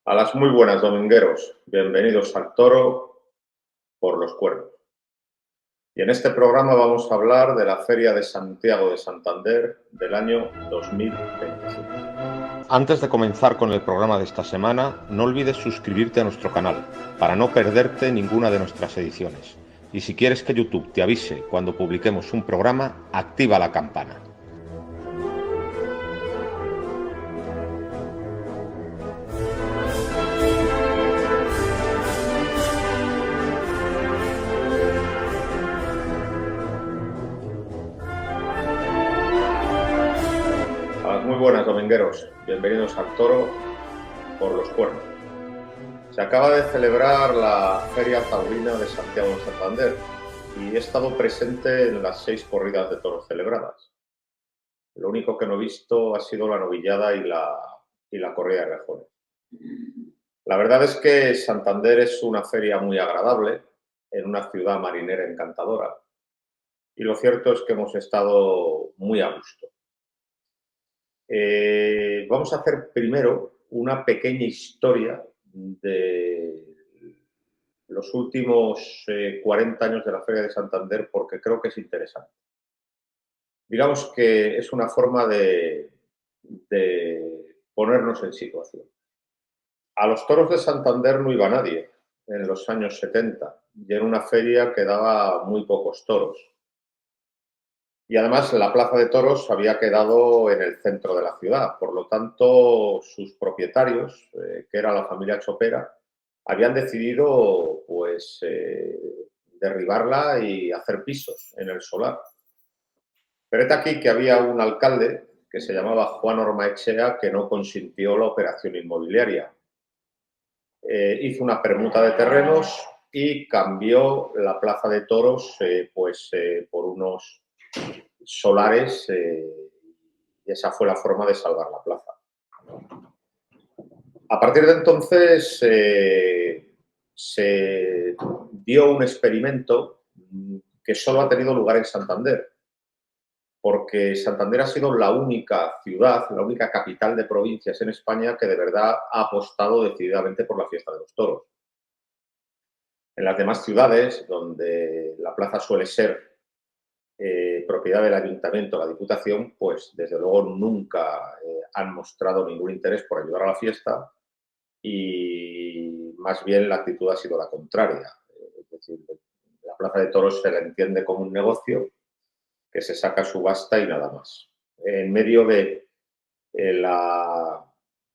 A las muy buenas, domingueros. Bienvenidos al Toro por los Cuernos. Y en este programa vamos a hablar de la Feria de Santiago de Santander del año 2025. Antes de comenzar con el programa de esta semana, no olvides suscribirte a nuestro canal para no perderte ninguna de nuestras ediciones. Y si quieres que YouTube te avise cuando publiquemos un programa, activa la campana. A las muy buenas, domingueros. Bienvenidos al Toro por los Cuernos. Se acaba de celebrar la Feria Taurina de Santiago de Santander y he estado presente en las 6 corridas de toros celebradas. Lo único que no he visto ha sido la novillada y la corrida de rejones. La verdad es que Santander es una feria muy agradable, en una ciudad marinera encantadora, y lo cierto es que hemos estado muy a gusto. Vamos a hacer primero una pequeña historia de los últimos 40 años de la Feria de Santander porque creo que es interesante. Digamos que es una forma de ponernos en situación. A los toros de Santander no iba nadie en los años 70 y era una feria que daba muy pocos toros. Y además la plaza de toros había quedado en el centro de la ciudad, por lo tanto sus propietarios, que era la familia Chopera, habían decidido pues derribarla y hacer pisos en el solar. Pero es aquí que había un alcalde que se llamaba Juan Ormaechea que no consintió la operación inmobiliaria. Hizo una permuta de terrenos y cambió la plaza de toros por unos solares y esa fue la forma de salvar la plaza. A partir de entonces se dio un experimento que solo ha tenido lugar en Santander, porque Santander ha sido la única ciudad, la única capital de provincias en España que de verdad ha apostado decididamente por la fiesta de los toros. En las demás ciudades, donde la plaza suele ser propiedad del ayuntamiento, la diputación, pues desde luego nunca han mostrado ningún interés por ayudar a la fiesta y más bien la actitud ha sido la contraria. Es decir, la plaza de toros se la entiende como un negocio que se saca subasta y nada más. En medio de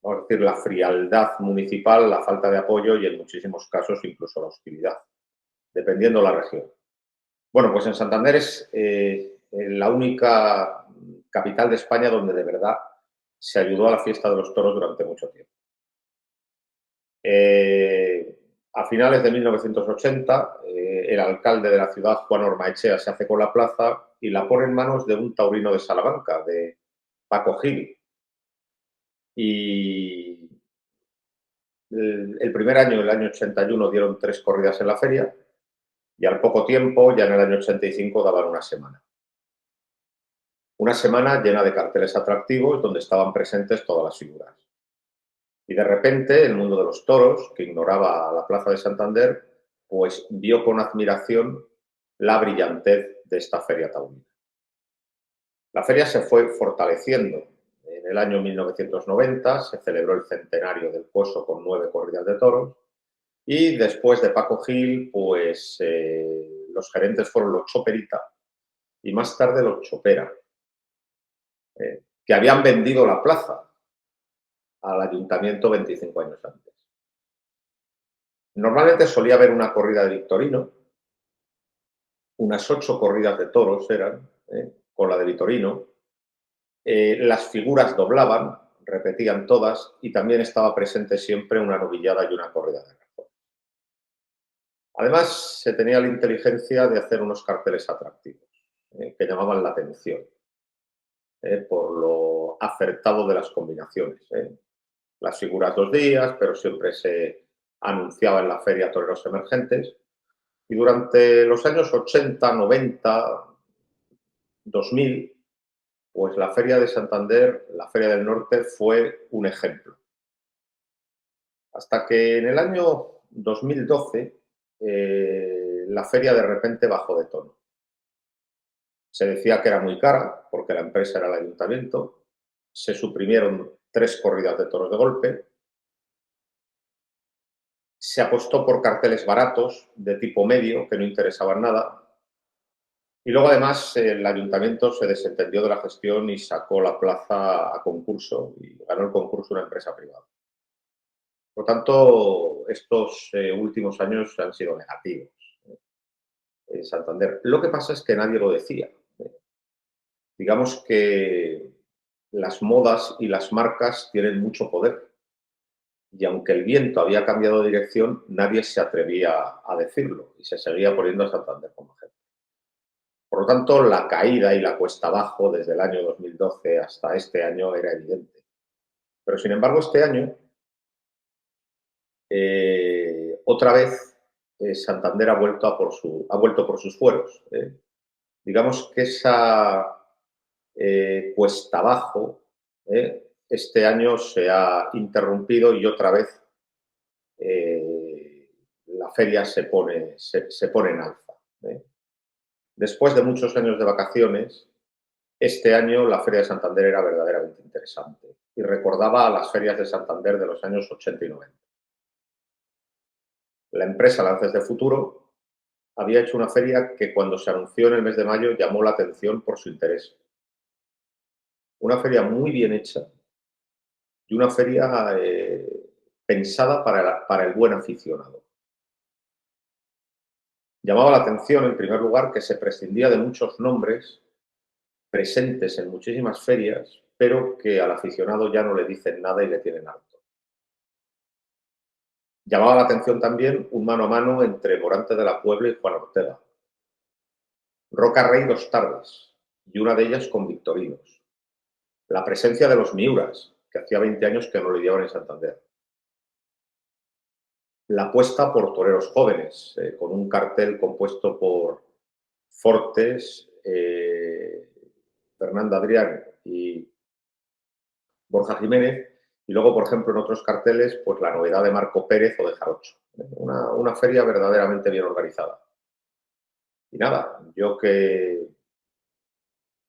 vamos a decir, la frialdad municipal, la falta de apoyo y en muchísimos casos incluso la hostilidad, dependiendo de la región. Bueno, pues en Santander es la única capital de España donde de verdad se ayudó a la fiesta de los toros durante mucho tiempo. A finales de 1980, el alcalde de la ciudad, Juan Ormaechea, se hace con la plaza y la pone en manos de un taurino de Salamanca, de Paco Gil. Y el primer año, el año 81, dieron 3 corridas en la feria y al poco tiempo, ya en el año 85, daban una semana. Una semana llena de carteles atractivos donde estaban presentes todas las figuras. Y de repente el mundo de los toros, que ignoraba la plaza de Santander, pues vio con admiración la brillantez de esta feria taurina. La feria se fue fortaleciendo. En el año 1990 se celebró el centenario del Coso con 9 corridas de toros y después de Paco Gil, pues los gerentes fueron los Choperita y más tarde los Chopera, que habían vendido la plaza al ayuntamiento 25 años antes. Normalmente solía haber una corrida de Victorino, unas 8 corridas de toros eran, con la de Victorino. Las figuras doblaban, repetían todas y también estaba presente siempre una novillada y una corrida de rejones. Además, se tenía la inteligencia de hacer unos carteles atractivos, que llamaban la atención, por lo acertado de las combinaciones. Las figuras 2 días, pero siempre se anunciaba en la feria toreros emergentes. Y durante los años 80, 90, 2000, pues la Feria de Santander, la Feria del Norte, fue un ejemplo. Hasta que en el año 2012 la feria de repente bajó de tono. Se decía que era muy cara, porque la empresa era el ayuntamiento, se suprimieron 3 corridas de toros de golpe, se apostó por carteles baratos, de tipo medio, que no interesaban nada, y luego además el ayuntamiento se desentendió de la gestión y sacó la plaza a concurso, y ganó el concurso una empresa privada. Por tanto, estos últimos años han sido negativos en Santander. Lo que pasa es que nadie lo decía. Digamos que las modas y las marcas tienen mucho poder. Y aunque el viento había cambiado de dirección, nadie se atrevía a decirlo y se seguía poniendo a Santander como ejemplo. Por lo tanto, la caída y la cuesta abajo desde el año 2012 hasta este año era evidente. Pero, sin embargo, este año, otra vez, Santander ha vuelto por sus fueros. Digamos que esa cuesta abajo este año se ha interrumpido y otra vez la feria se pone en alza. Después de muchos años de vacaciones, este año la Feria de Santander era verdaderamente interesante y recordaba a las ferias de Santander de los años 80 y 90. La empresa Lances de Futuro había hecho una feria que cuando se anunció en el mes de mayo llamó la atención por su interés. Una feria muy bien hecha y una feria pensada para el buen aficionado. Llamaba la atención, en primer lugar, que se prescindía de muchos nombres presentes en muchísimas ferias, pero que al aficionado ya no le dicen nada y le tienen harto. Llamaba la atención también un mano a mano entre Morante de la Puebla y Juan Ortega. Roca Rey 2 tardes, y una de ellas con victorinos. La presencia de los Miuras, que hacía 20 años que no lidiaban en Santander. La apuesta por toreros jóvenes, con un cartel compuesto por Fortes, Fernando Adrián y Borja Jiménez, y luego, por ejemplo, en otros carteles, pues la novedad de Marco Pérez o de Jarocho. Una feria verdaderamente bien organizada. Y nada, yo que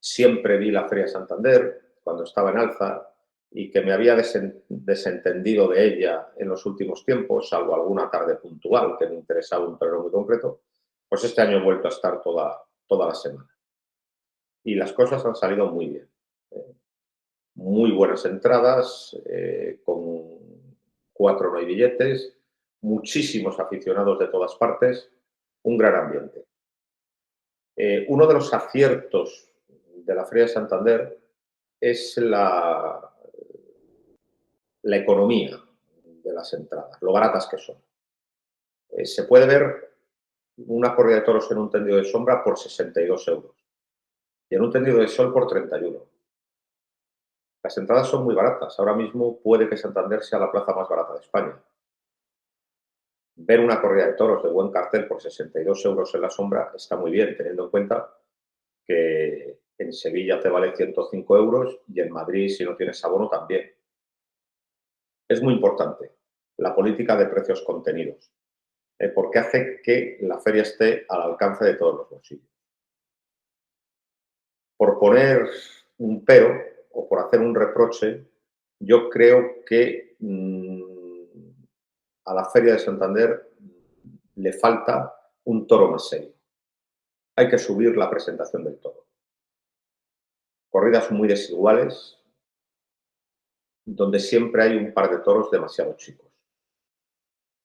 siempre vi la Feria Santander cuando estaba en alza y que me había desentendido de ella en los últimos tiempos, salvo alguna tarde puntual que me interesaba un terreno muy concreto, pues este año he vuelto a estar toda la semana. Y las cosas han salido muy bien. Muy buenas entradas, con 4 no hay billetes, muchísimos aficionados de todas partes, un gran ambiente. Uno de los aciertos de la Feria de Santander es la economía de las entradas, lo baratas que son. Se puede ver una corrida de toros en un tendido de sombra por 62 euros y en un tendido de sol por 31. Las entradas son muy baratas. Ahora mismo puede que Santander sea la plaza más barata de España. Ver una corrida de toros de buen cartel por 62 euros en la sombra está muy bien, teniendo en cuenta que en Sevilla te vale 105 euros y en Madrid, si no tienes abono, también. Es muy importante la política de precios contenidos, porque hace que la feria esté al alcance de todos los bolsillos. Por poner un pero o por hacer un reproche, yo creo que a la Feria de Santander le falta un toro más serio. Hay que subir la presentación del toro. Corridas muy desiguales, donde siempre hay un par de toros demasiado chicos.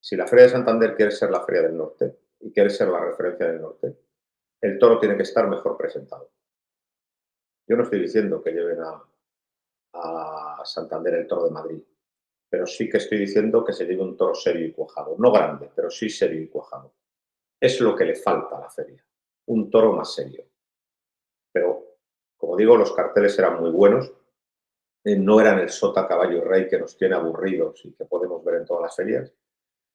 Si la Feria de Santander quiere ser la Feria del Norte y quiere ser la referencia del norte, el toro tiene que estar mejor presentado. Yo no estoy diciendo que lleven a Santander el toro de Madrid, pero sí que estoy diciendo que se lleve un toro serio y cuajado. No grande, pero sí serio y cuajado. Es lo que le falta a la feria, un toro más serio. Pero, como digo, los carteles eran muy buenos, no eran el sota, caballo y rey que nos tiene aburridos y que podemos ver en todas las ferias.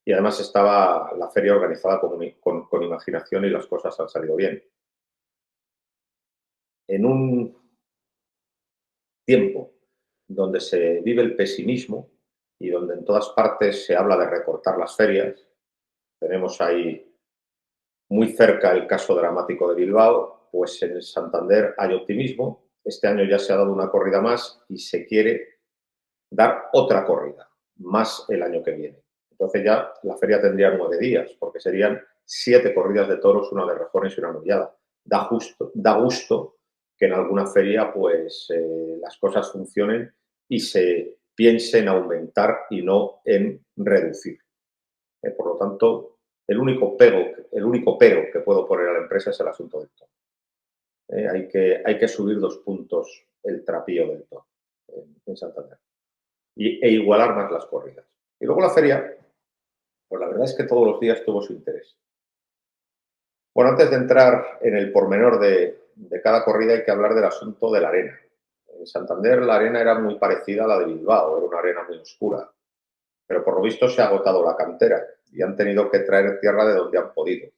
Y además estaba la feria organizada con imaginación y las cosas han salido bien. En un tiempo donde se vive el pesimismo, y donde en todas partes se habla de recortar las ferias. Tenemos ahí muy cerca el caso dramático de Bilbao, pues en Santander hay optimismo. Este año ya se ha dado una corrida más y se quiere dar otra corrida, más el año que viene. Entonces ya la feria tendría 9 días, porque serían 7 corridas de toros, una de rejones y una noviada. Da gusto que en alguna feria pues las cosas funcionen y se piense en aumentar y no en reducir. Por lo tanto, el único pero que puedo poner a la empresa es el asunto del toro. Hay que subir 2 puntos el trapío del toro en Santander e igualar más las corridas. Y luego la feria, pues la verdad es que todos los días tuvo su interés. Bueno, antes de entrar en el pormenor de cada corrida hay que hablar del asunto de la arena. En Santander la arena era muy parecida a la de Bilbao, era una arena muy oscura, pero por lo visto se ha agotado la cantera y han tenido que traer tierra de donde han podido.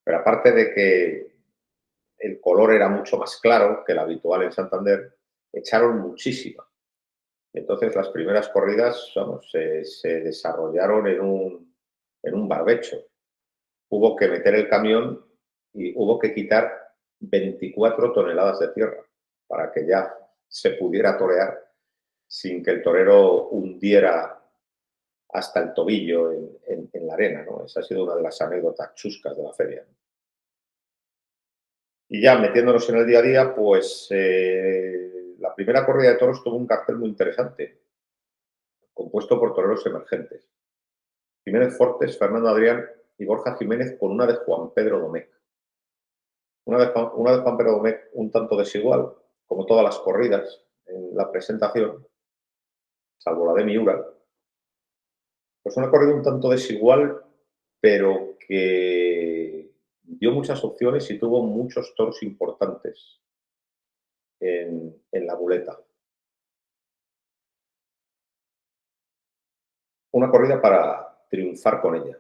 Pero aparte de que el color era mucho más claro que el habitual en Santander, echaron muchísima. Entonces las primeras corridas, vamos, se desarrollaron en un barbecho. Hubo que meter el camión y hubo que quitar 24 toneladas de tierra para que ya se pudiera torear sin que el torero hundiera hasta el tobillo en la arena, ¿no? Esa ha sido una de las anécdotas chuscas de la feria. Y ya metiéndonos en el día a día, pues la primera corrida de toros tuvo un cartel muy interesante, compuesto por toreros emergentes. Jiménez Fortes, Fernando Adrián y Borja Jiménez con una de Juan Pedro Domecq. Una de Juan Pedro Domecq un tanto desigual, como todas las corridas en la presentación, salvo la de Miura. Pues una corrida un tanto desigual, pero que dio muchas opciones y tuvo muchos toros importantes en la muleta. Una corrida para triunfar con ella.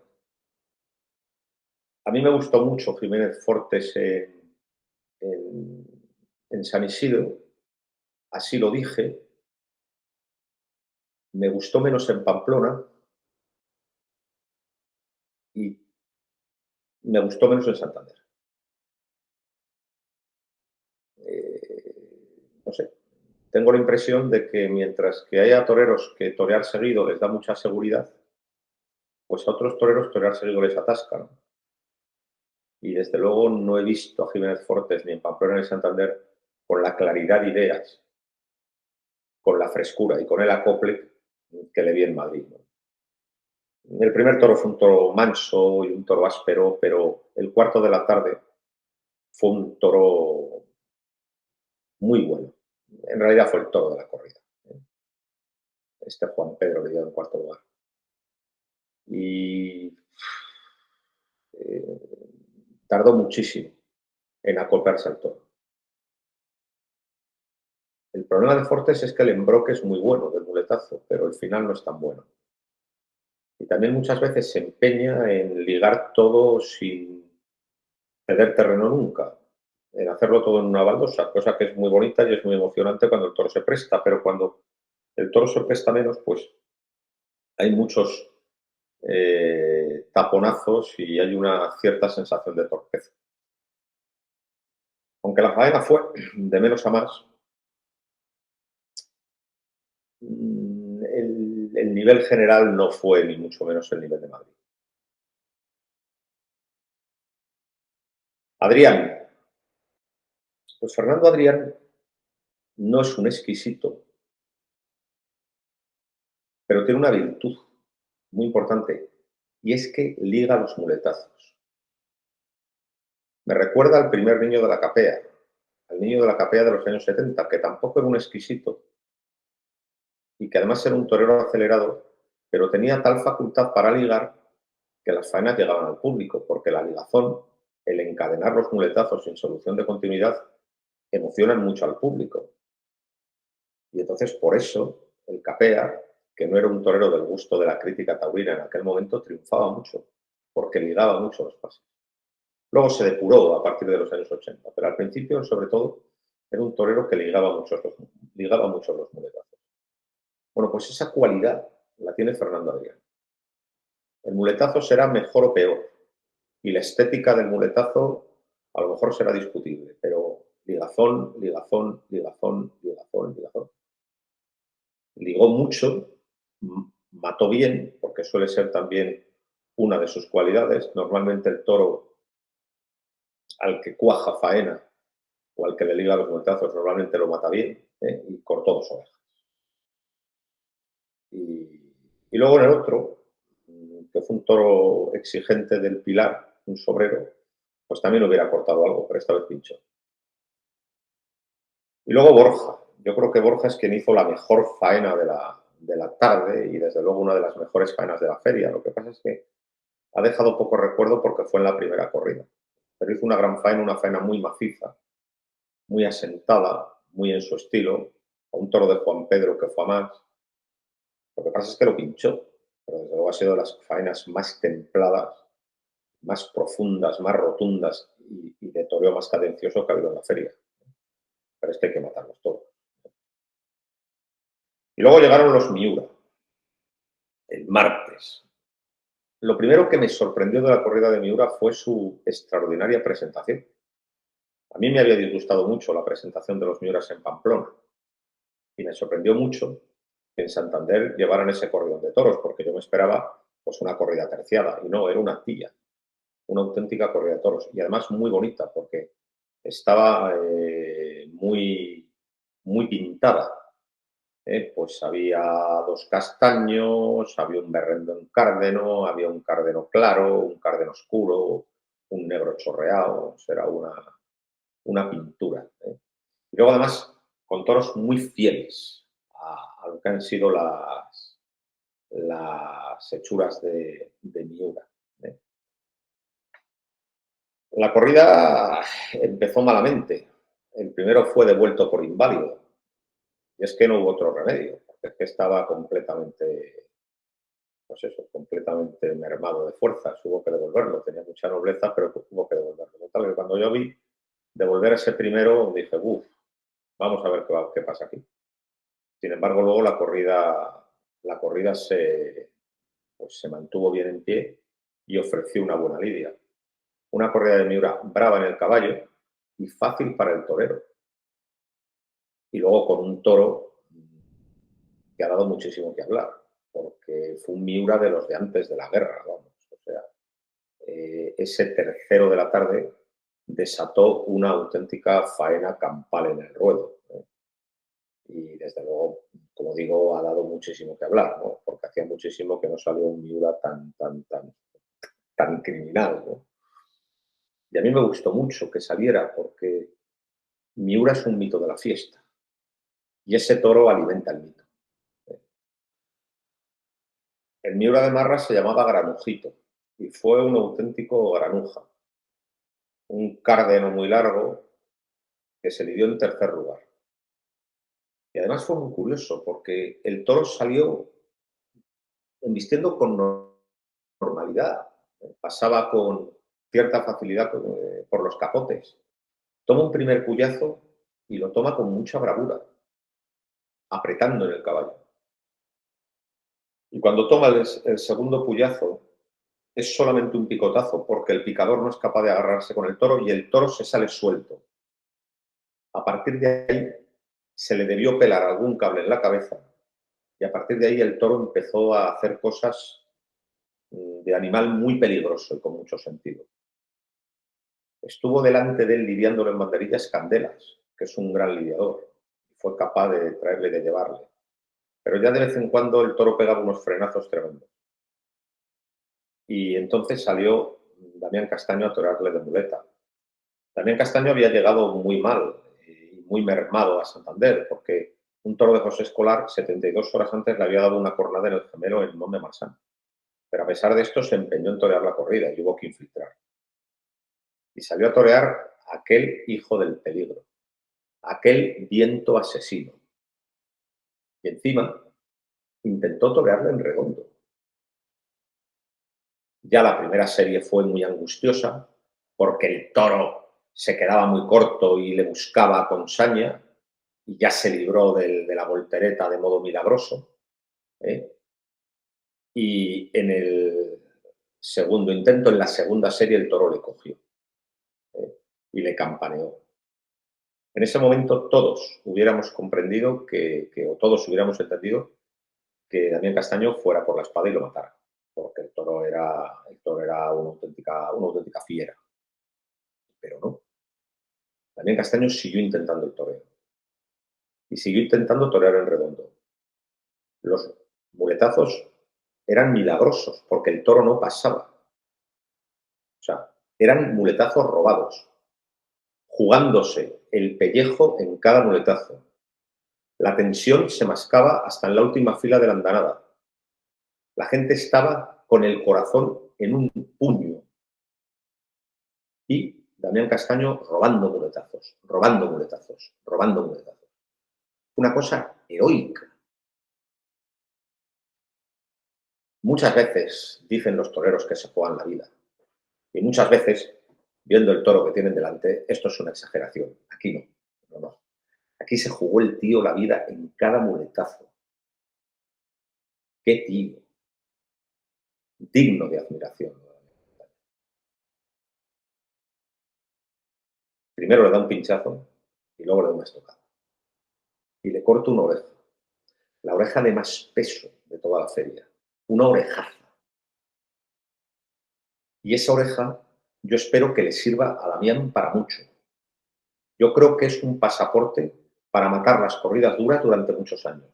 A mí me gustó mucho Jiménez Fortes en San Isidro, así lo dije. Me gustó menos en Pamplona y me gustó menos en Santander. No sé, tengo la impresión de que mientras que haya toreros que torear seguido les da mucha seguridad, pues a otros toreros torear seguido les atasca, ¿no? Y desde luego no he visto a Jiménez Fortes ni en Pamplona ni en Santander con la claridad de ideas, con la frescura y con el acople que le vi en Madrid, ¿no? El primer toro fue un toro manso y un toro áspero, pero el cuarto de la tarde fue un toro muy bueno. En realidad fue el toro de la corrida. Este Juan Pedro le dio en cuarto lugar. Y tardó muchísimo en acoplarse al toro. El problema de Fortes es que el embroque es muy bueno del muletazo, pero el final no es tan bueno. Y también muchas veces se empeña en ligar todo sin ceder terreno nunca, en hacerlo todo en una baldosa, cosa que es muy bonita y es muy emocionante cuando el toro se presta, pero cuando el toro se presta menos, pues hay muchos taponazos y hay una cierta sensación de torpeza. Aunque la faena fue de menos a más, el nivel general no fue ni mucho menos el nivel de Madrid. Adrián. Pues Fernando Adrián no es un exquisito, pero tiene una virtud muy importante y es que liga los muletazos. Me recuerda al primer niño de la capea, al niño de la capea de los años 70, que tampoco era un exquisito y que además era un torero acelerado, pero tenía tal facultad para ligar que las faenas llegaban al público, porque la ligazón, el encadenar los muletazos sin solución de continuidad, emocionan mucho al público. Y entonces, por eso, el Capea, que no era un torero del gusto de la crítica taurina en aquel momento, triunfaba mucho, porque ligaba mucho los pases. Luego se depuró a partir de los años 80, pero al principio, sobre todo, era un torero que ligaba mucho los muletazos. Bueno, pues esa cualidad la tiene Fernando Adrián. El muletazo será mejor o peor, y la estética del muletazo a lo mejor será discutible, pero ligazón, ligazón, ligazón, ligazón, ligazón. Ligó mucho, mató bien, porque suele ser también una de sus cualidades. Normalmente el toro al que cuaja faena o al que le liga los muletazos normalmente lo mata bien, y cortó 2 orejas. Y luego en el otro, que fue un toro exigente del Pilar, un sobrero, pues también hubiera cortado algo, pero esta vez pinchó. Y luego Borja. Yo creo que Borja es quien hizo la mejor faena de la tarde y desde luego una de las mejores faenas de la feria. Lo que pasa es que ha dejado poco recuerdo porque fue en la primera corrida. Pero hizo una gran faena, una faena muy maciza, muy asentada, muy en su estilo, a un toro de Juan Pedro que fue a más. Lo que pasa es que lo pinchó, pero desde luego ha sido de las faenas más templadas, más profundas, más rotundas y de toreo más cadencioso que ha habido en la feria. Pero es que hay que matarlos todos. Y luego llegaron los Miura, el martes. Lo primero que me sorprendió de la corrida de Miura fue su extraordinaria presentación. A mí me había disgustado mucho la presentación de los Miuras en Pamplona y me sorprendió mucho que en Santander llevaran ese corridón de toros, porque yo me esperaba pues una corrida terciada y no, era una tilla, una auténtica corrida de toros y además muy bonita porque estaba muy pintada. Pues había 2 castaños, había un berrendo en cárdeno, había un cárdeno claro, un cárdeno oscuro, un negro chorreado, era una pintura. Y luego además con toros muy fieles a lo que han sido las hechuras de Miura. ¿eh? La corrida empezó malamente. El primero fue devuelto por inválido. Y es que no hubo otro remedio, porque es que estaba completamente, pues eso, completamente mermado de fuerzas. Hubo que devolverlo. Tenía mucha nobleza, pero hubo que devolverlo. Total, que cuando yo vi devolver ese primero, dije, uff, vamos a ver qué pasa aquí. Sin embargo, luego la corrida pues, se mantuvo bien en pie y ofreció una buena lidia. Una corrida de Miura brava en el caballo y fácil para el torero. Y luego con un toro que ha dado muchísimo que hablar, porque fue un Miura de los de antes de la guerra, vamos. O sea, ese tercero de la tarde desató una auténtica faena campal en el ruedo. Y desde luego, como digo, ha dado muchísimo que hablar, ¿no? Porque hacía muchísimo que no salió un Miura tan criminal, ¿no? Y a mí me gustó mucho que saliera porque Miura es un mito de la fiesta y ese toro alimenta el mito. El Miura de Marra se llamaba Granujito y fue un auténtico granuja, un cárdeno muy largo que se lidió en tercer lugar. Y además fue muy curioso porque el toro salió embistiendo con normalidad, pasaba con cierta facilidad por los capotes. Toma un primer puyazo y lo toma con mucha bravura, apretando en el caballo. Y cuando toma el segundo puyazo, es solamente un picotazo, porque el picador no es capaz de agarrarse con el toro y el toro se sale suelto. A partir de ahí, se le debió pelar algún cable en la cabeza y a partir de ahí el toro empezó a hacer cosas de animal muy peligroso y con mucho sentido. Estuvo delante de él lidiándolo en banderillas Candelas, que es un gran lidiador, y fue capaz de traerle y de llevarle. Pero ya de vez en cuando el toro pegaba unos frenazos tremendos. Y entonces salió Damián Castaño a torearle de muleta. Damián Castaño había llegado muy mal y muy mermado a Santander, porque un toro de José Escolar, 72 horas antes, le había dado una cornada en el gemelo en Nom de Marsan. Pero a pesar de esto, se empeñó en torear la corrida y hubo que infiltrar. Y salió a torear aquel hijo del peligro, aquel viento asesino. Y encima intentó torearle en redondo. Ya la primera serie fue muy angustiosa porque el toro se quedaba muy corto y le buscaba con saña y ya se libró de la voltereta de modo milagroso. ¿eh? Y en el segundo intento, en la segunda serie, el toro le cogió, y le campaneó. En ese momento todos hubiéramos comprendido o todos hubiéramos entendido que Damián Castaño fuera por la espada y lo matara, porque el toro era una auténtica fiera. Pero no. Damián Castaño siguió intentando el toreo y siguió intentando torear en redondo. Los muletazos eran milagrosos porque el toro no pasaba. O sea, eran muletazos robados, jugándose el pellejo en cada muletazo. La tensión se mascaba hasta en la última fila de la andanada. La gente estaba con el corazón en un puño. Y Damián Castaño robando muletazos, robando muletazos, robando muletazos. Una cosa heroica. Muchas veces dicen los toreros que se juegan la vida. Y muchas veces, viendo el toro que tienen delante, esto es una exageración. Aquí no. No, no. Aquí se jugó el tío la vida en cada muletazo. ¡Qué tío! Digno de admiración. Primero le da un pinchazo y luego le da una estocada. Y le corta una oreja. La oreja de más peso de toda la feria. Una orejaza. Y esa oreja yo espero que le sirva a Damián para mucho. Yo creo que es un pasaporte para matar las corridas duras durante muchos años.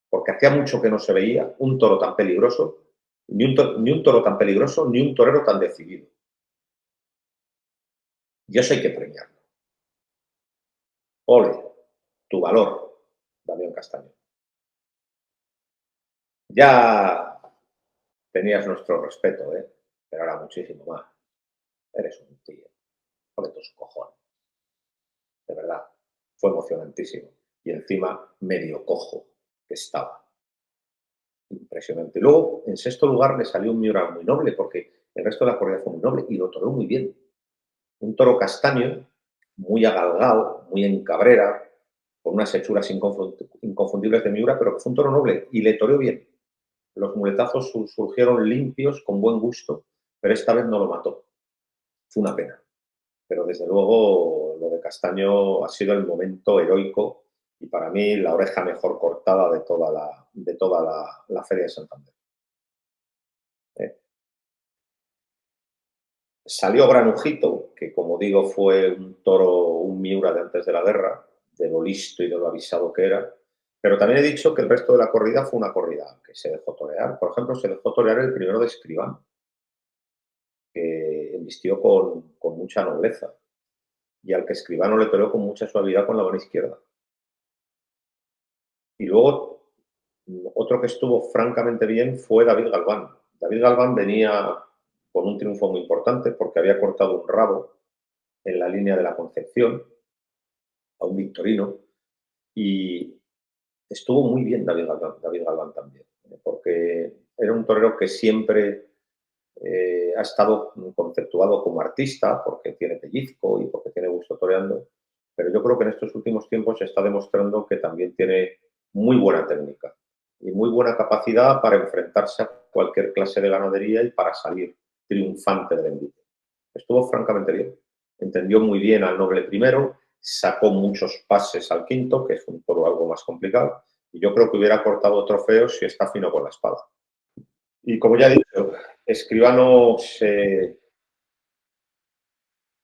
Porque hacía mucho que no se veía un toro tan peligroso, ni un toro tan peligroso, ni un torero tan decidido. Y eso hay que premiarlo. Ole, tu valor, Damián Castaño. Ya tenías nuestro respeto, pero ahora muchísimo más. Eres un tío. Joder tus cojones. De verdad. Fue emocionantísimo. Y encima medio cojo que estaba. Impresionante. Luego, en sexto lugar, le salió un Miura muy noble, porque el resto de la corrida fue muy noble y lo toreó muy bien. Un toro castaño, muy agalgado, muy en cabrera, con unas hechuras inconfundibles de Miura, pero que fue un toro noble y le toreó bien. Los muletazos surgieron limpios, con buen gusto, pero esta vez no lo mató. Fue una pena. Pero desde luego lo de Castaño ha sido el momento heroico y para mí la oreja mejor cortada de toda la Feria de Santander. Salió Granujito, que como digo fue un toro, un Miura de antes de la guerra, de lo listo y de lo avisado que era. Pero también he dicho que el resto de la corrida fue una corrida que se dejó torear. Por ejemplo, se dejó torear el primero de Escribano, que embistió con mucha nobleza y al que Escribano le toreó con mucha suavidad con la mano izquierda. Y luego, otro que estuvo francamente bien fue David Galván. David Galván venía con un triunfo muy importante porque había cortado un rabo en la línea de la Concepción a un victorino y estuvo muy bien David Galván también, porque era un torero que siempre ha estado conceptuado como artista porque tiene pellizco y porque tiene gusto toreando, pero yo creo que en estos últimos tiempos se está demostrando que también tiene muy buena técnica y muy buena capacidad para enfrentarse a cualquier clase de ganadería y para salir triunfante del envite. Estuvo francamente bien. Entendió muy bien al noble primero, sacó muchos pases al quinto, que es un toro algo más complicado, y yo creo que hubiera cortado trofeos si está fino con la espada. Y como ya he dicho, Escribano se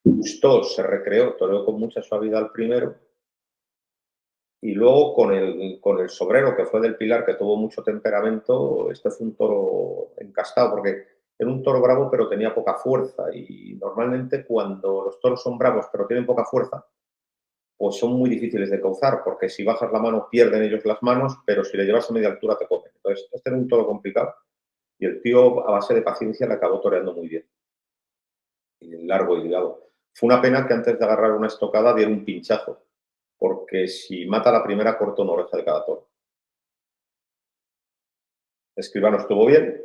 gustó, se recreó, toreó con mucha suavidad al primero, y luego con el sobrero, que fue del Pilar, que tuvo mucho temperamento, este fue un toro encastado, porque era un toro bravo, pero tenía poca fuerza. Y normalmente cuando los toros son bravos, pero tienen poca fuerza, pues son muy difíciles de causar, porque si bajas la mano pierden ellos las manos, pero si le llevas a media altura te comen. Entonces, este era un toro complicado. Y el tío, a base de paciencia, le acabó toreando muy bien. Y largo y ligado. Fue una pena que antes de agarrar una estocada diera un pinchazo, porque si mata la primera, corta una oreja de cada toro. Escribano estuvo bien,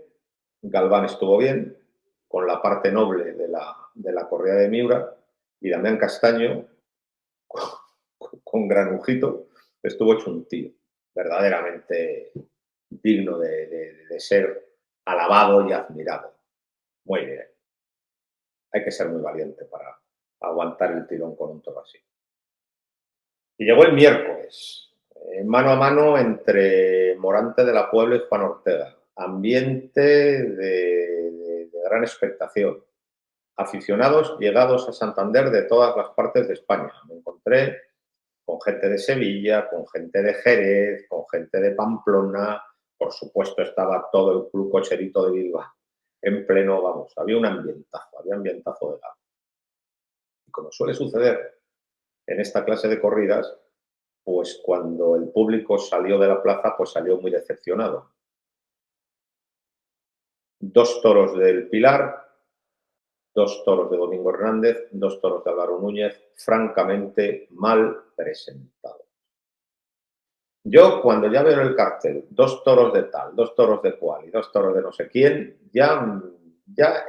Galván estuvo bien, con la parte noble de la correa de Miura, y Damián Castaño, con Granujito, estuvo hecho un tío, verdaderamente digno de ser alabado y admirado. Muy bien. Hay que ser muy valiente para aguantar el tirón con un toro así. Y llegó el miércoles, mano a mano entre Morante de la Puebla y Juan Ortega. Ambiente de gran expectación. Aficionados llegados a Santander de todas las partes de España. Me encontré con gente de Sevilla, con gente de Jerez, con gente de Pamplona. Por supuesto estaba todo el club cocherito de Bilbao en pleno, vamos, había ambientazo de gala. Y como suele suceder en esta clase de corridas, pues cuando el público salió de la plaza, pues salió muy decepcionado. 2 toros del Pilar, 2 toros de Domingo Hernández, 2 toros de Álvaro Núñez, francamente mal presentados. Yo, cuando ya veo el cartel, 2 toros de tal, 2 toros de cual y 2 toros de no sé quién, ya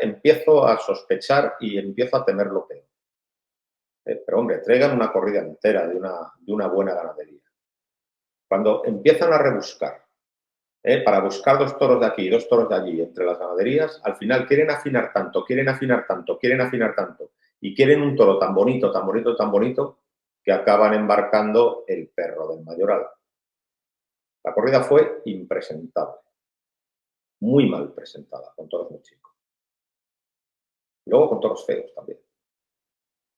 empiezo a sospechar y empiezo a temer lo peor. Pero hombre, traigan una corrida entera de una buena ganadería. Cuando empiezan a rebuscar, para buscar 2 toros de aquí y 2 toros de allí entre las ganaderías, al final quieren afinar tanto, y quieren un toro tan bonito, tan bonito, tan bonito, que acaban embarcando el perro del mayoral. La corrida fue impresentable, muy mal presentada, con toros muy chicos. Y luego con toros feos también,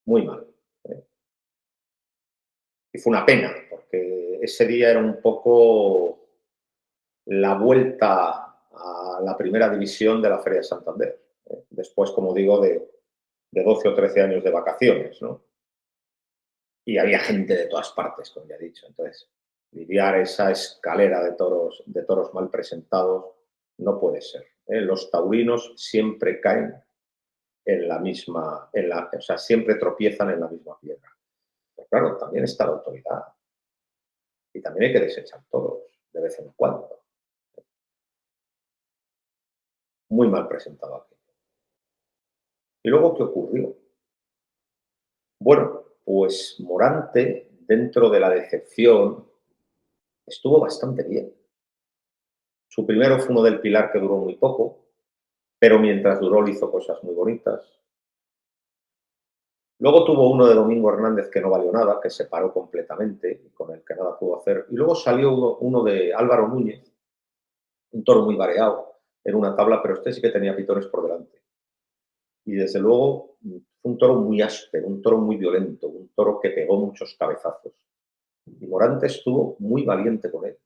muy mal. Y fue una pena, porque ese día era un poco la vuelta a la primera división de la Feria de Santander. Después, como digo, de 12 o 13 años de vacaciones, ¿no? Y había gente de todas partes, como ya he dicho. Entonces, lidiar esa escalera de toros mal presentados no puede ser. Los taurinos siempre caen en la misma, o sea, siempre tropiezan en la misma piedra. Pero claro, también está la autoridad. Y también hay que desechar toros de vez en cuando. Muy mal presentado aquí. ¿Y luego qué ocurrió? Bueno, pues Morante, dentro de la decepción, estuvo bastante bien. Su primero fue uno del Pilar que duró muy poco, pero mientras duró le hizo cosas muy bonitas. Luego tuvo uno de Domingo Hernández que no valió nada, que se paró completamente y con el que nada pudo hacer. Y luego salió uno de Álvaro Núñez, un toro muy variado en una tabla, pero este sí que tenía pitones por delante. Y desde luego fue un toro muy áspero, un toro muy violento, un toro que pegó muchos cabezazos. Y Morante estuvo muy valiente con él.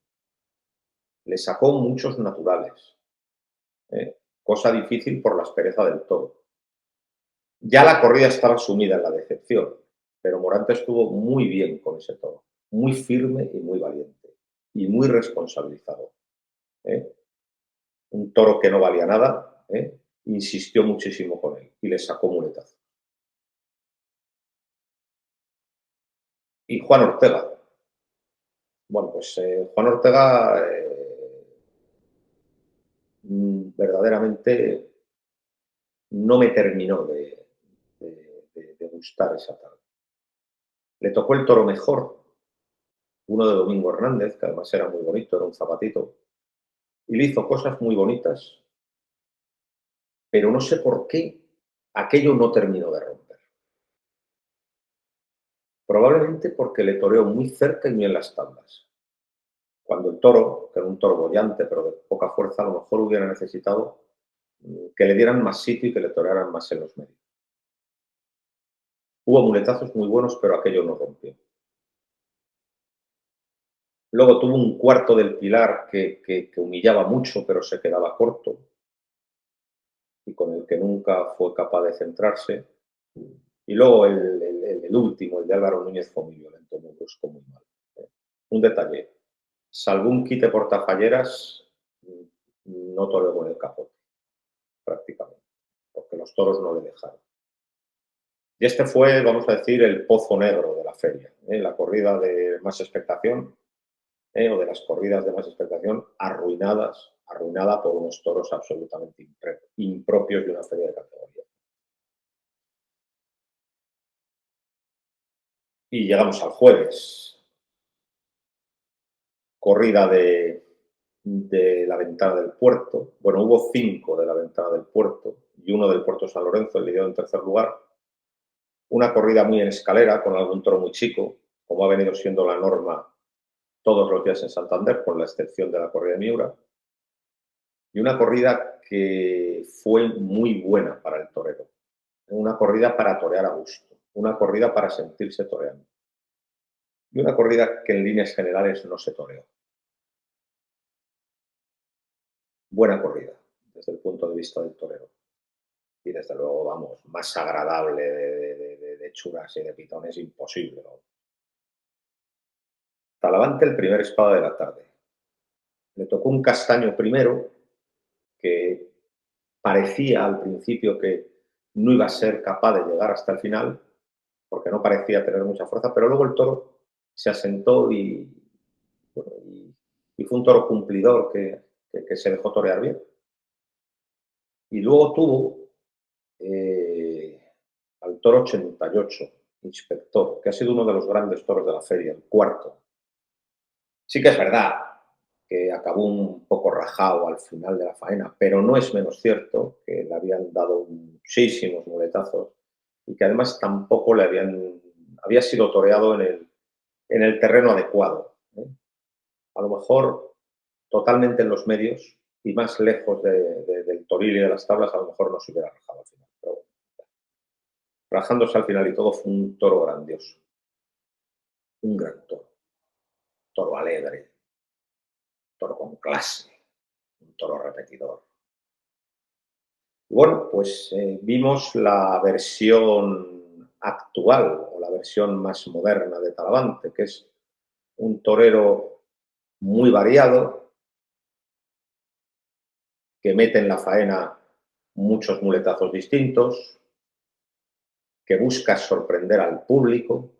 Le sacó muchos naturales, cosa difícil por la aspereza del toro. Ya la corrida estaba sumida en la decepción, pero Morante estuvo muy bien con ese toro, muy firme y muy valiente, y muy responsabilizado. ¿eh? Un toro que no valía nada, insistió muchísimo con él y le sacó muletazo. Y Juan Ortega. Bueno, pues Juan Ortega verdaderamente no me terminó de gustar esa tarde. Le tocó el toro mejor, uno de Domingo Hernández, que además era muy bonito, era un zapatito, y le hizo cosas muy bonitas, pero no sé por qué aquello no terminó de romper. Probablemente porque le toreó muy cerca y muy en las tablas. Cuando el toro, que era un toro bollante, pero de poca fuerza, a lo mejor hubiera necesitado que le dieran más sitio y que le torearan más en los medios. Hubo muletazos muy buenos, pero aquello no rompió. Luego tuvo un cuarto del Pilar que humillaba mucho, pero se quedaba corto y con el que nunca fue capaz de centrarse. Y luego el último, el de Álvaro Núñez, fue muy violento, muy brusco, muy mal. Un detalle, salvo un quite por tafalleras, no toreó con el capote, prácticamente, porque los toros no le dejaron. Y este fue, vamos a decir, el pozo negro de la feria, la corrida de más expectación, o de las corridas de más expectación, arruinada por unos toros absolutamente impropios de una feria de categoría. Y llegamos al jueves, corrida de la Ventana del Puerto. Bueno, hubo 5 de la Ventana del Puerto y uno del Puerto San Lorenzo, el lidió en tercer lugar. Una corrida muy en escalera, con algún toro muy chico, como ha venido siendo la norma todos los días en Santander, con la excepción de la corrida de Miura. Y una corrida que fue muy buena para el torero. Una corrida para torear a gusto. Una corrida para sentirse toreando. Y una corrida que en líneas generales no se toreó. Buena corrida, desde el punto de vista del torero. Y desde luego, vamos, más agradable de churas y de pitones imposible, ¿no? Talavante, el primer espada de la tarde. Le tocó un castaño primero que parecía al principio que no iba a ser capaz de llegar hasta el final, porque no parecía tener mucha fuerza, pero luego el toro se asentó bueno, y fue un toro cumplidor que se dejó torear bien. Y luego tuvo al toro 88, Inspector, que ha sido uno de los grandes toros de la feria, el cuarto. Sí que es verdad que acabó un poco rajado al final de la faena, pero no es menos cierto que le habían dado muchísimos muletazos y que además tampoco había sido toreado en el terreno adecuado, ¿eh? A lo mejor totalmente en los medios y más lejos del toril y de las tablas, a lo mejor no se hubiera rajado al final. Pero bueno, rajándose al final y todo, fue un toro grandioso, un gran toro, toro alegre, toro con clase, un toro repetidor. Bueno, pues vimos la versión actual o la versión más moderna de Talavante, que es un torero muy variado, que mete en la faena muchos muletazos distintos, que busca sorprender al público,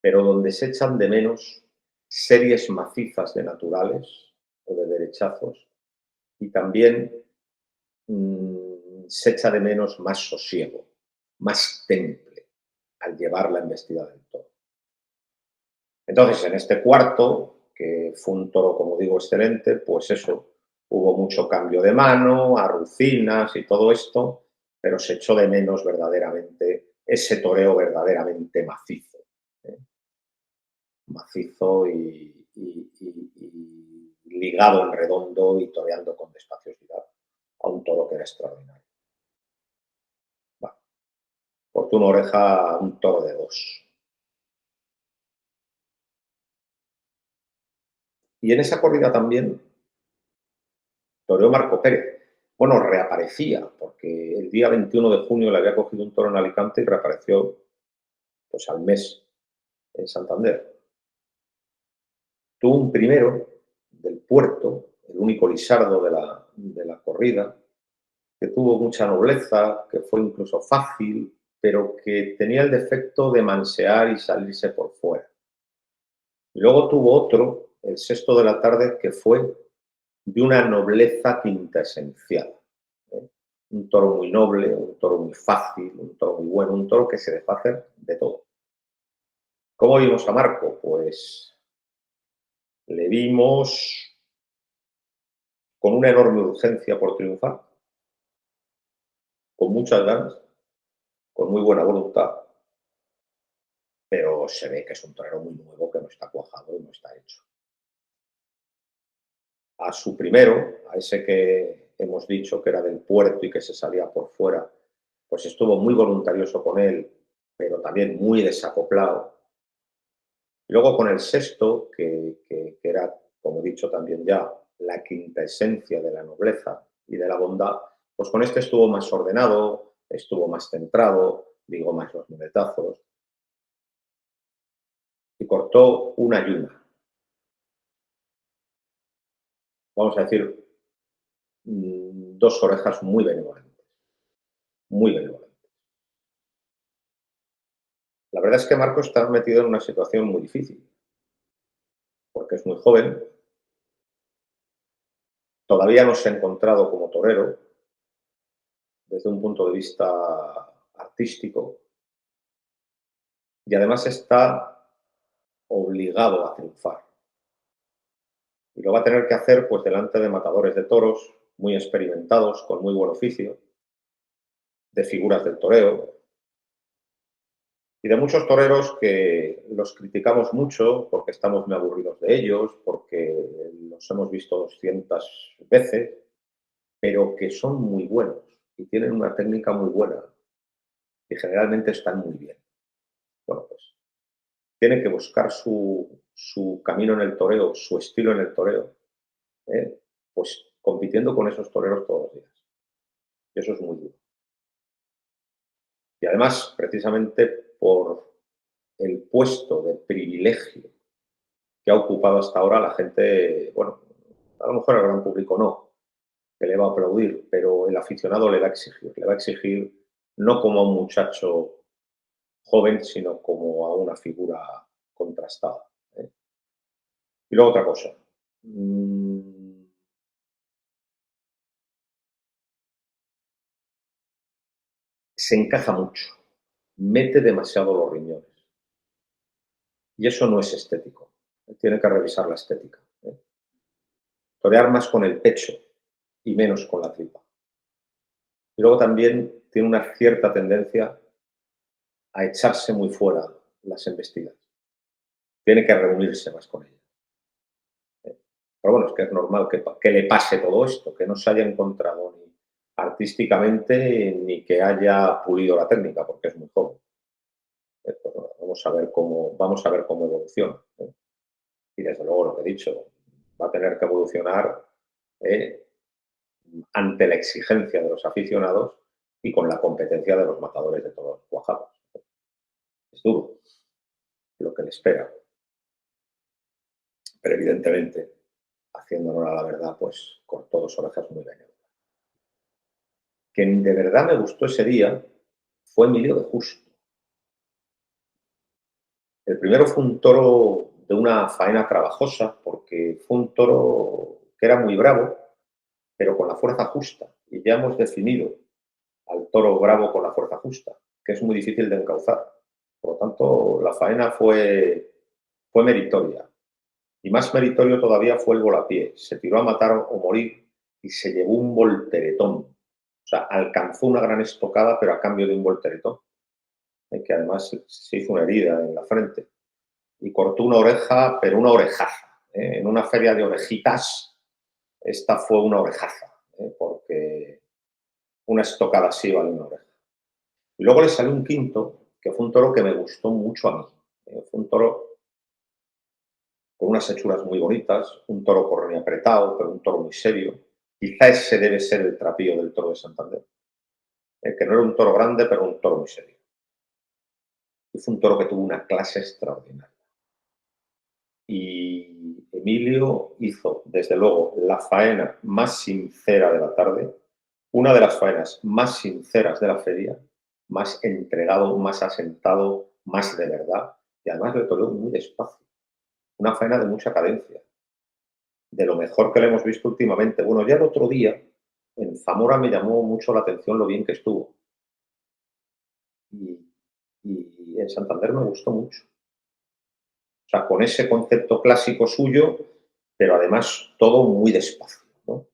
pero donde se echan de menos series macizas de naturales o de derechazos y también se echa de menos más sosiego, más temple al llevar la embestida del toro. Entonces, en este cuarto, que fue un toro, como digo, excelente, pues eso, hubo mucho cambio de mano, arrucinas y todo esto, pero se echó de menos verdaderamente ese toreo verdaderamente macizo, ¿eh? Macizo y ligado en redondo y toreando con despaciosidad a un toro que era extraordinario. Bueno, cortó una oreja a un toro de 2. Y en esa corrida también toreó Marco Pérez. Bueno, reaparecía, porque el día 21 de junio le había cogido un toro en Alicante y reapareció pues al mes en Santander. Tuvo un primero del Puerto, el único lisardo de la corrida, que tuvo mucha nobleza, que fue incluso fácil, pero que tenía el defecto de mansear y salirse por fuera. Y luego tuvo otro, el sexto de la tarde, que fue de una nobleza quintesencial, ¿eh? Un toro muy noble, un toro muy fácil, un toro muy bueno, un toro que se dejó hacer de todo. ¿Cómo vimos a Marco? Pues le vimos con una enorme urgencia por triunfar, con muchas ganas, con muy buena voluntad, pero se ve que es un torero muy nuevo, que no está cuajado y no está hecho. A su primero, a ese que hemos dicho que era del Puerto y que se salía por fuera, pues estuvo muy voluntarioso con él, pero también muy desacoplado. Y luego con el sexto, que era, como he dicho también ya, la quinta esencia de la nobleza y de la bondad, pues con este estuvo más ordenado, estuvo más centrado, digo más los muletazos, y cortó una yuna. Vamos a decir, 2 orejas muy benevolentes, muy benevolentes. La verdad es que Marcos está metido en una situación muy difícil, porque es muy joven, todavía no se ha encontrado como torero desde un punto de vista artístico y además está obligado a triunfar. Y lo va a tener que hacer pues delante de matadores de toros muy experimentados, con muy buen oficio, de figuras del toreo y de muchos toreros que los criticamos mucho porque estamos muy aburridos de ellos, porque los hemos visto 200 veces, pero que son muy buenos y tienen una técnica muy buena y generalmente están muy bien. Bueno, pues tiene que buscar su camino en el toreo, su estilo en el toreo, ¿eh? Pues compitiendo con esos toreros todos los días. Y eso es muy duro. Y además, precisamente por el puesto de privilegio que ha ocupado hasta ahora, la gente, bueno, a lo mejor el gran público no, que le va a aplaudir, pero el aficionado le va a exigir no como a un muchacho joven, sino como a una figura contrastada, ¿eh? Y luego otra cosa. Se encaja mucho, mete demasiado los riñones. Y eso no es estético. Tiene que revisar la estética, ¿eh? Torear más con el pecho y menos con la tripa. Y luego también tiene una cierta tendencia a echarse muy fuera las embestidas. Tiene que reunirse más con ella, ¿eh? Pero bueno, es que es normal que le pase todo esto, que no se haya encontrado ni artísticamente ni que haya pulido la técnica, porque es muy joven. Pues bueno, vamos a ver cómo evoluciona, ¿eh? Y desde luego lo que he dicho, va a tener que evolucionar, ¿eh?, ante la exigencia de los aficionados y con la competencia de los matadores de toros cuajados. Es duro lo que le espera, pero evidentemente, haciendo honor a la verdad, pues cortó dos orejas muy dañadas. Quien de verdad me gustó ese día fue Emilio de Justo. El primero fue un toro de una faena trabajosa, porque fue un toro que era muy bravo, pero con la fuerza justa. Y ya hemos definido al toro bravo con la fuerza justa, que es muy difícil de encauzar. Por lo tanto, la faena fue meritoria. Y más meritorio todavía fue el volapié. Se tiró a matar o morir y se llevó un volteretón. O sea, alcanzó una gran estocada, pero a cambio de un volteretón, que además se hizo una herida en la frente. Y cortó una oreja, pero una orejaza, ¿eh? En una feria de orejitas, esta fue una orejaza, ¿eh? Porque una estocada así vale una oreja. Y luego le salió un quinto, que fue un toro que me gustó mucho a mí. Fue un toro con unas hechuras muy bonitas, un toro correño apretado, pero un toro muy serio. Quizá ese debe ser el trapío del toro de Santander, que no era un toro grande, pero un toro muy serio. Y fue un toro que tuvo una clase extraordinaria. Y Emilio hizo, desde luego, la faena más sincera de la tarde, una de las faenas más sinceras de la feria, más entregado, más asentado, más de verdad, y además le toreó muy despacio. Una faena de mucha cadencia, de lo mejor que le hemos visto últimamente. Bueno, ya el otro día, en Zamora me llamó mucho la atención lo bien que estuvo. Y, y en Santander me gustó mucho. O sea, con ese concepto clásico suyo, pero además todo muy despacio, ¿no?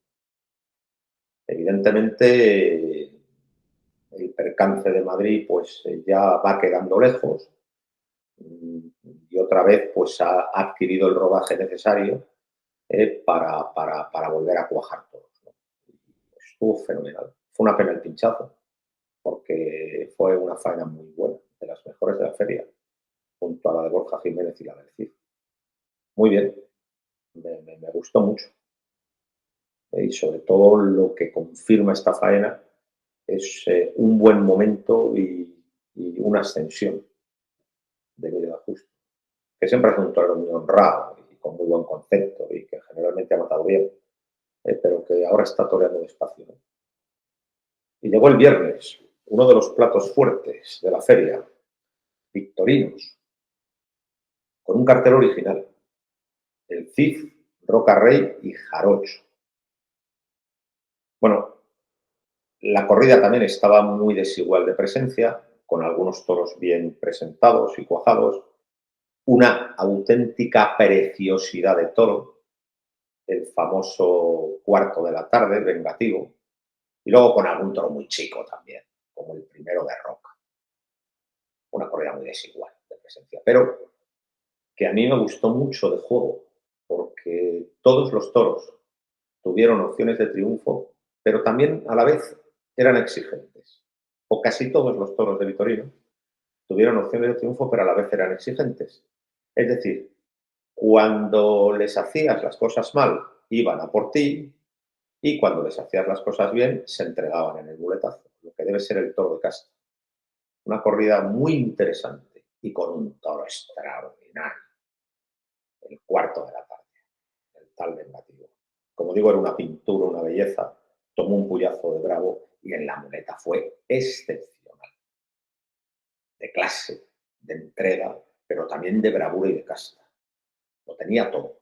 Evidentemente, el percance de Madrid pues ya va quedando lejos, y otra vez pues ha adquirido el rodaje necesario, para volver a cuajar todos, ¿no? Estuvo fenomenal. Fue una pena el pinchazo, porque fue una faena muy buena, de las mejores de la feria, junto a la de Borja Jiménez y la del Cid. Muy bien, me gustó mucho. Y sobre todo lo que confirma esta faena es un buen momento y una ascensión de Vida Justo, que siempre es un torero muy honrado y con muy buen concepto y que generalmente ha matado bien, pero que ahora está toreando despacio, ¿no? Y llegó el viernes, uno de los platos fuertes de la feria, Victorinos, con un cartel original, el Cid, Roca Rey y Jarocho. Bueno, la corrida también estaba muy desigual de presencia, con algunos toros bien presentados y cuajados, una auténtica preciosidad de toro, el famoso cuarto de la tarde, vengativo, y luego con algún toro muy chico también, como el primero de Roca. Una corrida muy desigual de presencia, pero que a mí me gustó mucho de juego, porque todos los toros tuvieron opciones de triunfo, pero también a la vez eran exigentes. O casi todos los toros de Vitorino tuvieron opciones de triunfo, pero a la vez eran exigentes. Es decir, cuando les hacías las cosas mal, iban a por ti, y cuando les hacías las cosas bien, se entregaban en el muletazo, lo que debe ser el toro de casta. Una corrida muy interesante y con un toro extraordinario, el cuarto de la tarde, el tal vengativo. Como digo, era una pintura, una belleza. Tomó un puyazo de bravo y en la muleta fue excepcional. De clase, de entrega, pero también de bravura y de casta. Lo tenía todo.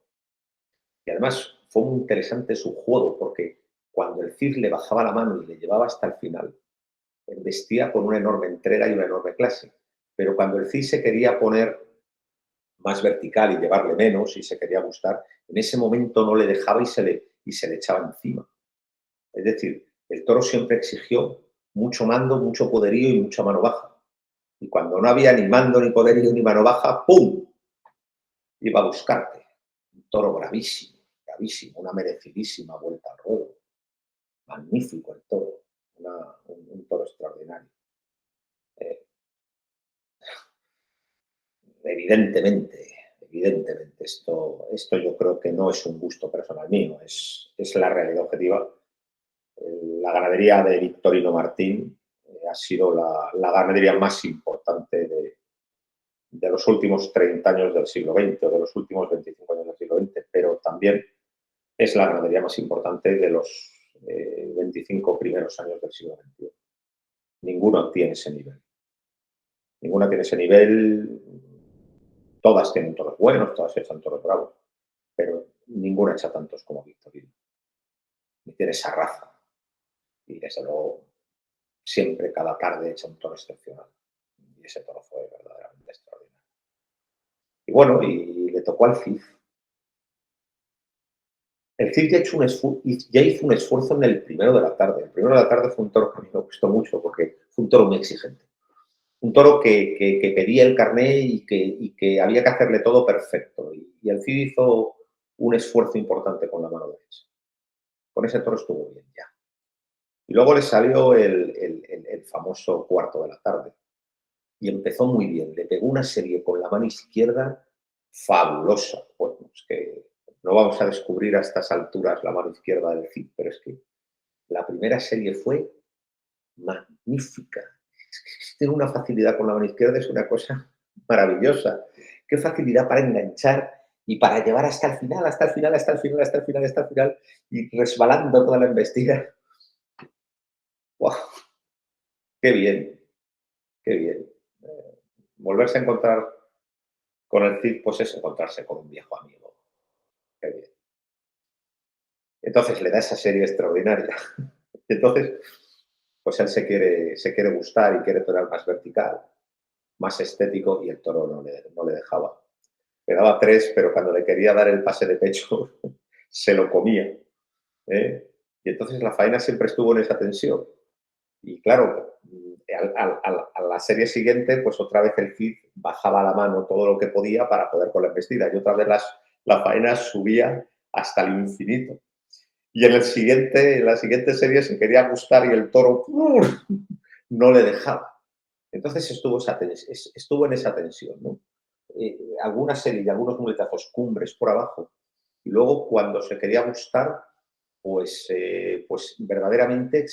Y además fue muy interesante su juego, porque cuando el Cid le bajaba la mano y le llevaba hasta el final, embestía con una enorme entrega y una enorme clase. Pero cuando el Cid se quería poner más vertical y llevarle menos y se quería gustar, en ese momento no le dejaba y se le echaba encima. Es decir, el toro siempre exigió mucho mando, mucho poderío y mucha mano baja. Y cuando no había ni mando, ni poderío, ni mano baja, ¡pum! Iba a buscarte. Un toro bravísimo, bravísimo, una merecidísima vuelta al ruedo. Magnífico el toro, un toro extraordinario. Eh, evidentemente, evidentemente, esto yo creo que no es un gusto personal mío, es la realidad objetiva. La ganadería de Victorino Martín ha sido la ganadería más importante de los últimos 30 años del siglo XX o de los últimos 25 años del siglo XX, pero también es la ganadería más importante de los 25 primeros años del siglo XXI. Ninguna tiene ese nivel. Ninguna tiene ese nivel. Todas tienen toros buenos, todas echan toros bravos, pero ninguna echa tantos como Victorino. Y tiene esa raza. Y desde luego, siempre, cada tarde, echa un toro excepcional. Y ese toro fue verdaderamente extraordinario. Y bueno, y le tocó al Cid. El Cid ya hizo un esfuerzo en el primero de la tarde. El primero de la tarde fue un toro que a mí me gustó mucho porque fue un toro muy exigente. Un toro que pedía el carné y que había que hacerle todo perfecto. Y el Cid hizo un esfuerzo importante con la mano derecha. Con ese toro estuvo bien ya. Y luego le salió el famoso cuarto de la tarde. Y empezó muy bien. Le pegó una serie con la mano izquierda fabulosa. Bueno, es que no vamos a descubrir a estas alturas la mano izquierda del Cid, pero es que la primera serie fue magnífica. Es que tiene una facilidad con la mano izquierda, es una cosa maravillosa. Qué facilidad para enganchar y para llevar hasta el final, hasta el final, hasta el final, hasta el final, hasta el final, y resbalando toda la embestida. ¡Wow! ¡Qué bien! ¡Qué bien! Volverse a encontrar con el Cid, pues es encontrarse con un viejo amigo. ¡Qué bien! Entonces le da esa serie extraordinaria. Entonces, pues él se quiere gustar y quiere torear más vertical, más estético, y el toro no le dejaba. Le daba tres, pero cuando le quería dar el pase de pecho, se lo comía. ¿Eh? Y entonces la faena siempre estuvo en esa tensión. Y claro, a la serie siguiente, pues otra vez el Cid bajaba la mano todo lo que podía para poder con la embestida. Y otra vez la faena subía hasta el infinito. Y en la siguiente serie se quería gustar y el toro no le dejaba. Entonces estuvo en esa tensión, ¿no? Alguna serie y algunos muletazos cumbres por abajo. Y luego cuando se quería gustar, pues verdaderamente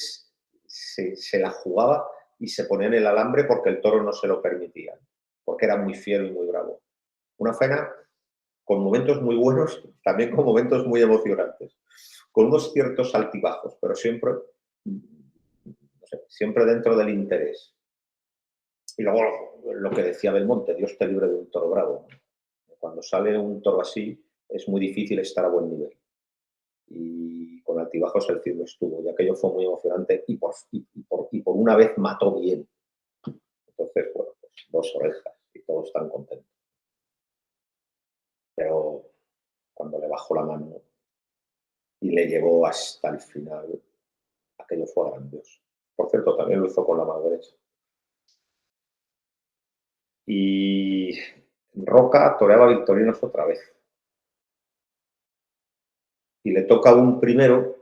se la jugaba y se ponía en el alambre porque el toro no se lo permitía, porque era muy fiero y muy bravo. Una faena con momentos muy buenos, también con momentos muy emocionantes, con unos ciertos altibajos, pero siempre, no sé, siempre dentro del interés. Y luego lo que decía Belmonte, Dios te libre de un toro bravo. Cuando sale un toro así, es muy difícil estar a buen nivel. Y con altibajos el Cid no estuvo, y aquello fue muy emocionante y por una vez mató bien. Entonces, bueno, pues dos orejas y todos están contentos. Pero cuando le bajó la mano, y le llevó hasta el final. Aquello fue grandioso. Por cierto, también lo hizo con la mano derecha. Y Roca toreaba Victorinos otra vez. Y le toca un primero,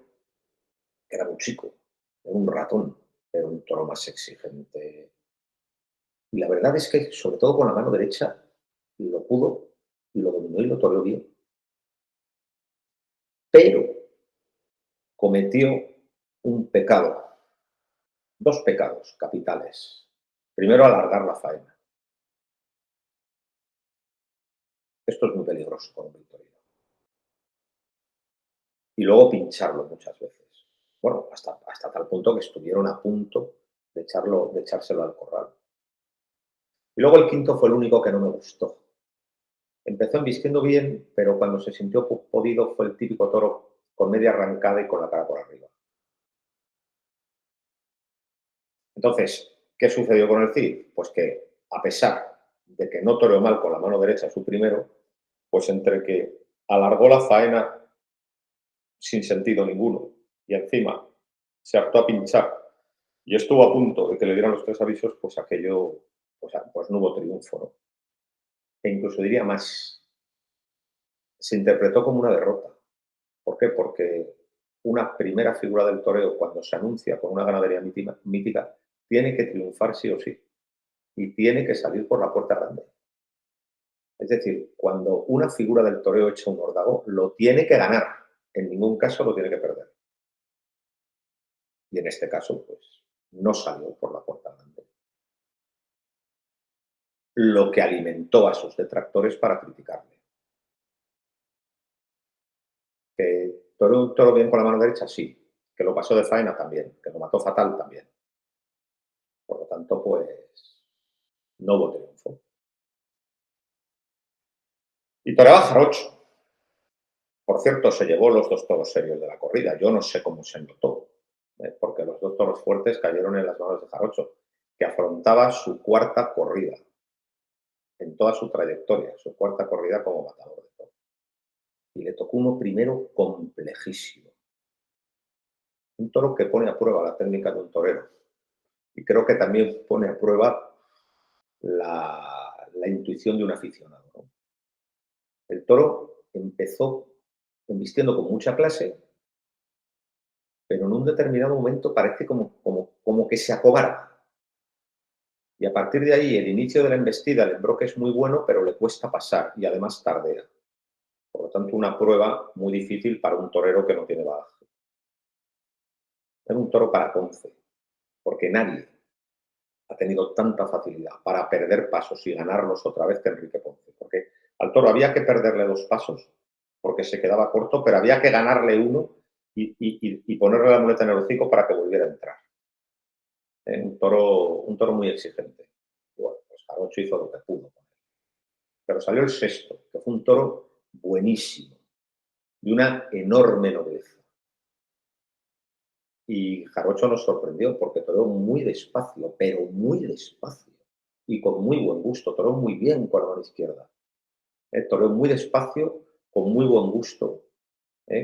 que era muy chico, era un ratón, era un toro más exigente. Y la verdad es que, sobre todo con la mano derecha, lo pudo, y lo dominó y lo toreó bien. Pero cometió un pecado, dos pecados capitales. Primero, alargar la faena. Esto es muy peligroso con un victorino. Y luego pincharlo muchas veces. Bueno, hasta tal punto que estuvieron a punto de echárselo al corral. Y luego el quinto fue el único que no me gustó. Empezó embistiendo bien, pero cuando se sintió podido fue el típico toro con media arrancada y con la cara por arriba. Entonces, ¿qué sucedió con el Cid? Pues que, a pesar de que no toreó mal con la mano derecha su primero, pues entre que alargó la faena sin sentido ninguno y encima se hartó a pinchar y estuvo a punto de que le dieran los tres avisos, pues aquello, pues no hubo triunfo, ¿no? E incluso diría más, se interpretó como una derrota. ¿Por qué? Porque una primera figura del toreo, cuando se anuncia con una ganadería mítica, tiene que triunfar sí o sí y tiene que salir por la puerta grande. Es decir, cuando una figura del toreo echa un órdago, lo tiene que ganar, en ningún caso lo tiene que perder. Y en este caso, pues, no salió por la puerta grande. Lo que alimentó a sus detractores para criticarle. Que toreó un toro bien con la mano derecha, sí. Que lo pasó de faena también. Que lo mató fatal también. Por lo tanto, pues, no hubo triunfo. Y toreaba Jarocho. Por cierto, se llevó los dos toros serios de la corrida. Yo no sé cómo se notó, porque los dos toros fuertes cayeron en las manos de Jarocho, que afrontaba su cuarta corrida en toda su trayectoria, su cuarta corrida como matador de toros. Y le tocó uno primero complejísimo. Un toro que pone a prueba la técnica de un torero. Y creo que también pone a prueba la intuición de un aficionado, ¿no? El toro empezó embistiendo con mucha clase, pero en un determinado momento parece como que se acobarda. Y a partir de ahí, el inicio de la embestida, el embroque es muy bueno, pero le cuesta pasar y además tardea. Por lo tanto, una prueba muy difícil para un torero que no tiene bagaje. Es un toro para Ponce, porque nadie ha tenido tanta facilidad para perder pasos y ganarlos otra vez que Enrique Ponce. Porque al toro había que perderle dos pasos, porque se quedaba corto, pero había que ganarle uno y ponerle la muleta en el hocico para que volviera a entrar. Un toro muy exigente. Bueno, pues Jarocho hizo lo que pudo. Pero salió el sexto, que fue un toro buenísimo, de una enorme nobleza. Y Jarocho nos sorprendió porque toreó muy despacio, pero muy despacio. Y con muy buen gusto, toreó muy bien con la mano izquierda. Toreó muy despacio, con muy buen gusto,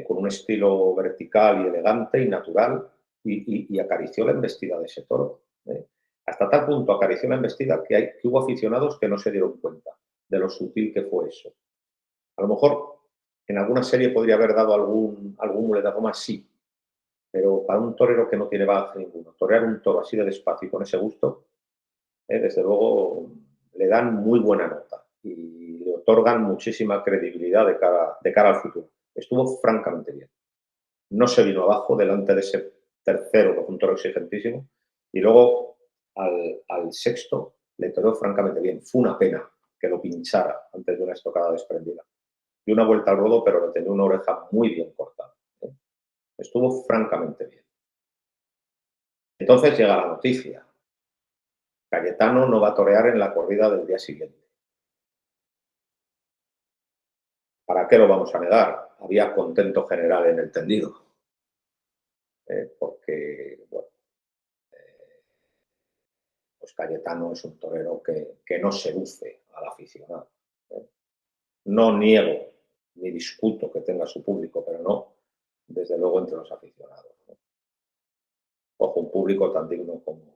con un estilo vertical y elegante y natural, y acarició la embestida de ese toro. Hasta tal punto acarició la embestida que hubo aficionados que no se dieron cuenta de lo sutil que fue eso. A lo mejor en alguna serie podría haber dado algún muletazo más, sí, pero para un torero que no tiene bagaje ninguno, torear un toro así de despacio y con ese gusto, desde luego le dan muy buena nota y le otorgan muchísima credibilidad de cara al futuro. Estuvo francamente bien. No se vino abajo delante de ese tercero, que fue un toro exigentísimo, y luego al sexto le toreó francamente bien. Fue una pena que lo pinchara antes de una estocada desprendida. Y una vuelta al ruedo, pero le tenía una oreja muy bien cortada. Estuvo francamente bien. Entonces llega la noticia. Cayetano no va a torear en la corrida del día siguiente. ¿Para qué lo vamos a negar? Había contento general en el tendido. Porque, bueno, pues Cayetano es un torero que no seduce al aficionado. No niego ni discuto que tenga su público, pero desde luego entre los aficionados, ¿no? Ojo, un público tan digno como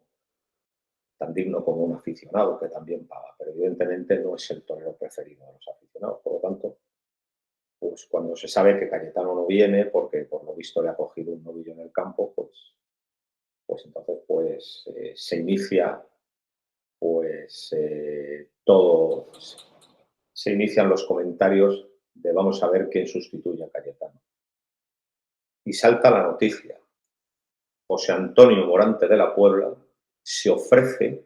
un aficionado que también paga, pero evidentemente no es el torero preferido de los aficionados. Por lo tanto, pues cuando se sabe que Cayetano no viene porque por lo visto le ha cogido un novillo en el campo, pues entonces se inicia todo, se inician los comentarios de vamos a ver quién sustituye a Cayetano. Y salta la noticia. José Antonio Morante de la Puebla se ofrece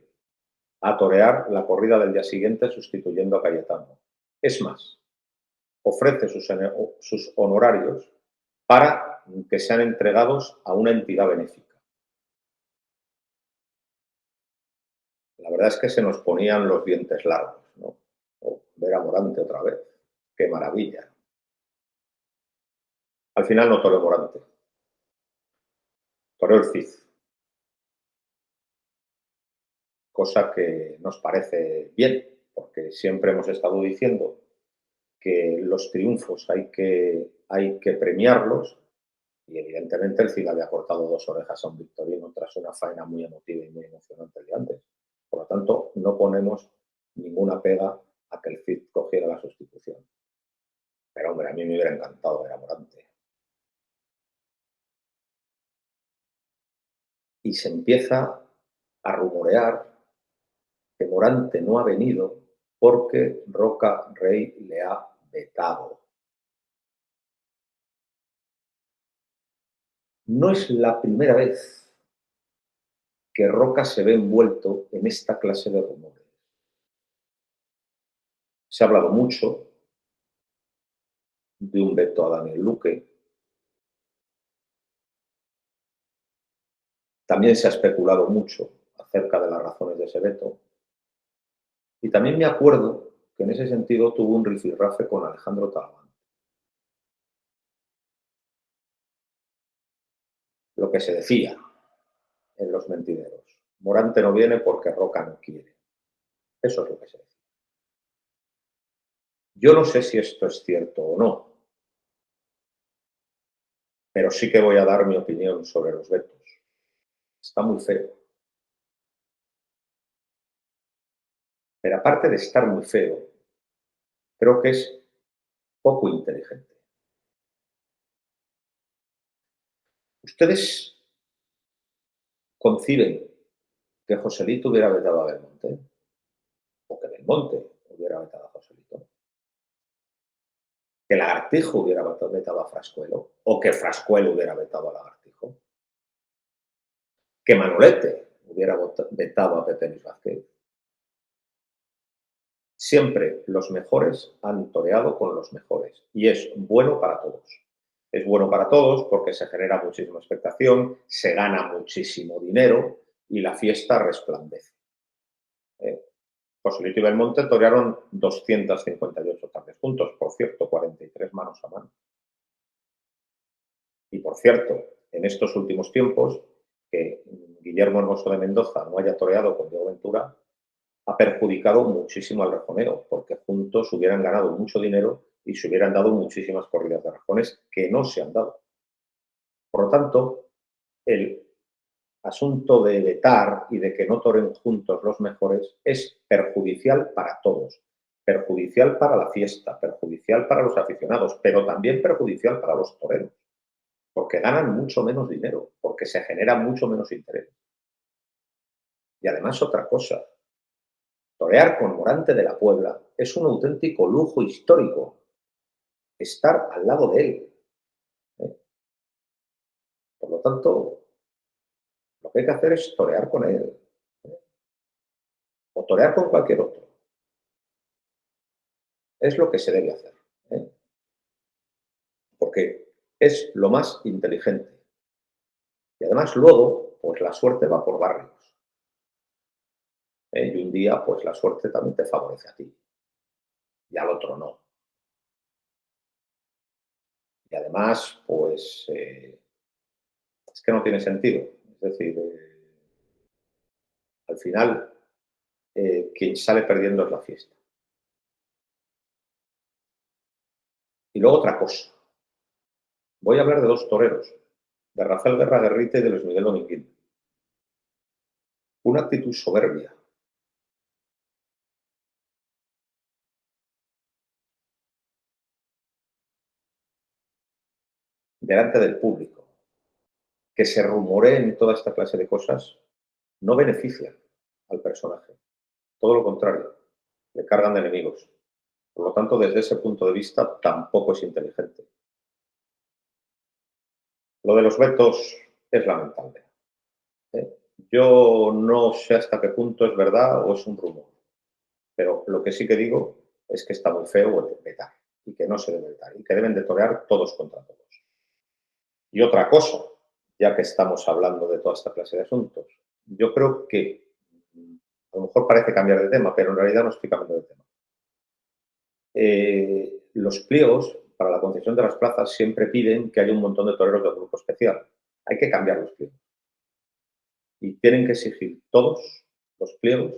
a torear la corrida del día siguiente sustituyendo a Cayetano. Es más, ofrece sus honorarios para que sean entregados a una entidad benéfica. La verdad es que se nos ponían los dientes largos, ¿no? Ver a Morante otra vez. Qué maravilla. Al final no toreó Morante, toreó el Cid. Cosa que nos parece bien, porque siempre hemos estado diciendo que los triunfos hay que premiarlos y evidentemente el Cid había cortado 2 orejas a un victorino tras una faena muy emotiva y muy emocionante el día antes. Por lo tanto, no ponemos ninguna pega a que el Cid cogiera la sustitución. Pero hombre, a mí me hubiera encantado ver a Morante. Y se empieza a rumorear que Morante no ha venido porque Roca Rey le ha vetado. No es la primera vez que Roca se ve envuelto en esta clase de rumores. Se ha hablado mucho de un veto a Daniel Luque. También se ha especulado mucho acerca de las razones de ese veto. Y también me acuerdo que en ese sentido tuvo un rifirrafe con Alejandro Talavante. Lo que se decía en los mentideros. Morante no viene porque Roca no quiere. Eso es lo que se decía. Yo no sé si esto es cierto o no, pero sí que voy a dar mi opinión sobre los vetos. Está muy feo. Pero aparte de estar muy feo, creo que es poco inteligente. ¿Ustedes conciben que Joselito hubiera vetado a Belmonte? ¿O que Belmonte hubiera vetado a Joselito? ¿Que Lagartijo hubiera vetado a Frascuelo? ¿O que Frascuelo hubiera vetado a Lagartijo? ¿Que Manolete hubiera vetado a Pepe Luis Vázquez? Siempre los mejores han toreado con los mejores y es bueno para todos. Es bueno para todos porque se genera muchísima expectación, se gana muchísimo dinero y la fiesta resplandece. Joselito y Belmonte torearon 258 tardes juntos, por cierto, 43 manos a mano. Y por cierto, en estos últimos tiempos, que Guillermo Hermoso de Mendoza no haya toreado con Diego Ventura, ha perjudicado muchísimo al rejoneo, porque juntos hubieran ganado mucho dinero y se hubieran dado muchísimas corridas de rejones que no se han dado. Por lo tanto, el asunto de vetar y de que no toren juntos los mejores es perjudicial para todos. Perjudicial para la fiesta, perjudicial para los aficionados, pero también perjudicial para los toreros, porque ganan mucho menos dinero, porque se genera mucho menos interés. Y además otra cosa, torear con Morante de la Puebla es un auténtico lujo histórico, estar al lado de él. ¿Eh? Por lo tanto, lo que hay que hacer es torear con él, ¿eh? O torear con cualquier otro. Es lo que se debe hacer, ¿eh? Porque es lo más inteligente. Y además luego, pues la suerte va por barrios. Y un día, pues la suerte también te favorece a ti y al otro no. Y además, es que no tiene sentido. Es decir, al final, quien sale perdiendo es la fiesta. Y luego otra cosa. Voy a hablar de dos toreros, de Rafael Guerra Guerrita y de Luis Miguel Dominguín. Una actitud soberbia, delante del público, que se rumoreen toda esta clase de cosas, no benefician al personaje. Todo lo contrario, le cargan de enemigos. Por lo tanto, desde ese punto de vista, tampoco es inteligente. Lo de los vetos es lamentable. ¿Eh? Yo no sé hasta qué punto es verdad o es un rumor, pero lo que sí que digo es que está muy feo el vetar y que no se debe vetar y que deben de torear todos contra todos. Y otra cosa, ya que estamos hablando de toda esta clase de asuntos, yo creo que a lo mejor parece cambiar de tema, pero en realidad no estoy cambiando de tema. Los pliegos para la concesión de las plazas siempre piden que haya un montón de toreros del grupo especial. Hay que cambiar los pliegos. Y tienen que exigir todos los pliegos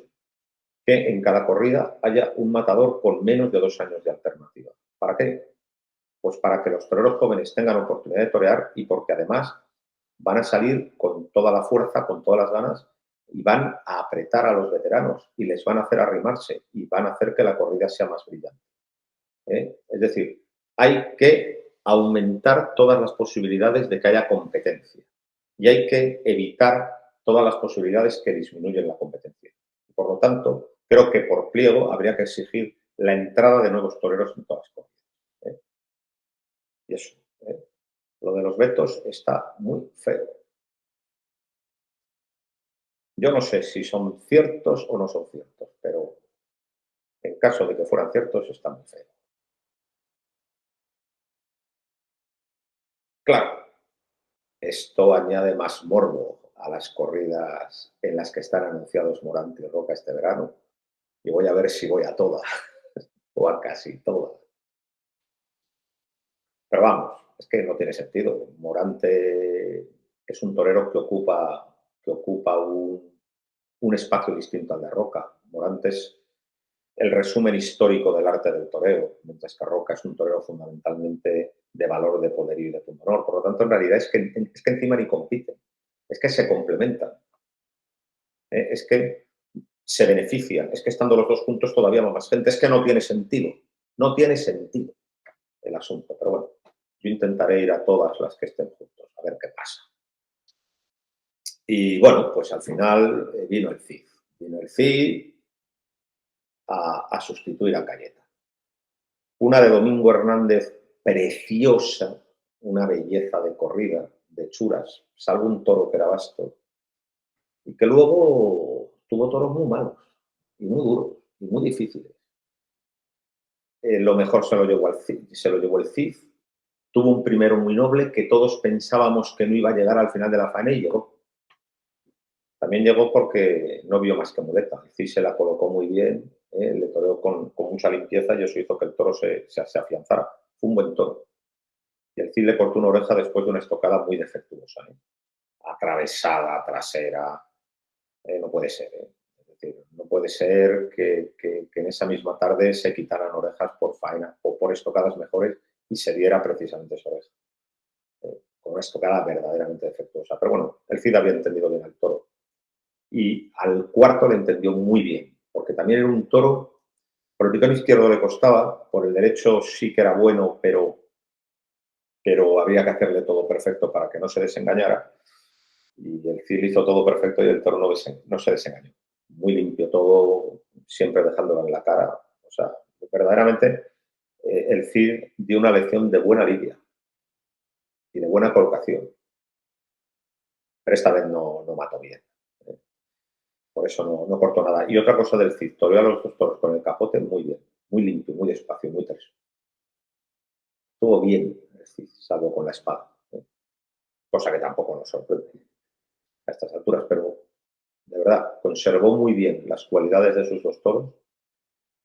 que en cada corrida haya un matador con menos de 2 años de alternativa. ¿Para qué? Pues para que los toreros jóvenes tengan oportunidad de torear y porque además van a salir con toda la fuerza, con todas las ganas y van a apretar a los veteranos y les van a hacer arrimarse y van a hacer que la corrida sea más brillante. Es decir, hay que aumentar todas las posibilidades de que haya competencia y hay que evitar todas las posibilidades que disminuyen la competencia. Por lo tanto, creo que por pliego habría que exigir la entrada de nuevos toreros en todas las corridas. ¿Eh? Y eso, lo de los vetos está muy feo. Yo no sé si son ciertos o no son ciertos, pero en caso de que fueran ciertos, está muy feo. Claro, esto añade más morbo a las corridas en las que están anunciados Morante y Roca este verano. Y voy a ver si voy a todas o a casi todas. Pero vamos, es que no tiene sentido. Morante es un torero que ocupa un espacio distinto al de Roca. Morante es el resumen histórico del arte del toreo, mientras que Roca es un torero fundamentalmente de valor, de poderío y de pundonor. Por lo tanto, en realidad es que encima ni compiten, es que se complementan, es que se benefician, es que estando los dos juntos todavía va más gente, es que no tiene sentido el asunto. Pero bueno, yo intentaré ir a todas las que estén juntos, a ver qué pasa. Y bueno, pues al final vino el CID a sustituir a Cayeta. Una de Domingo Hernández preciosa, una belleza de corrida, de churas, salvo un toro que era vasto, y que luego tuvo toros muy malos, y muy duros, y muy difíciles. Lo mejor se lo llevó el Cid, tuvo un primero muy noble que todos pensábamos que no iba a llegar al final de la faena y llegó. También llegó porque no vio más que muleta. El Cid se la colocó muy bien, le toreó con mucha limpieza y eso hizo que el toro se afianzara. Fue un buen toro. Y el Cid le cortó una oreja después de una estocada muy defectuosa. Atravesada, trasera. No puede ser. Es decir, no puede ser que en esa misma tarde se quitaran orejas por faena o por estocadas mejores y se diera precisamente esa oreja. Con una estocada verdaderamente defectuosa. Pero bueno, el Cid había entendido bien al toro. Y al cuarto le entendió muy bien, porque también era un toro, por el picón izquierdo le costaba, por el derecho sí que era bueno, pero había que hacerle todo perfecto para que no se desengañara. Y el Cid hizo todo perfecto y el toro no se desengañó. Muy limpio todo, siempre dejándolo en la cara. O sea, verdaderamente el Cid dio una lección de buena lidia y de buena colocación. Pero esta vez no mató bien. Por eso no cortó nada. Y otra cosa del Cid, toreó a los dos toros con el capote muy bien, muy limpio, muy despacio, muy terso. Estuvo bien el Cid, salvo con la espada. Cosa que tampoco nos sorprende a estas alturas, pero de verdad, conservó muy bien las cualidades de sus dos toros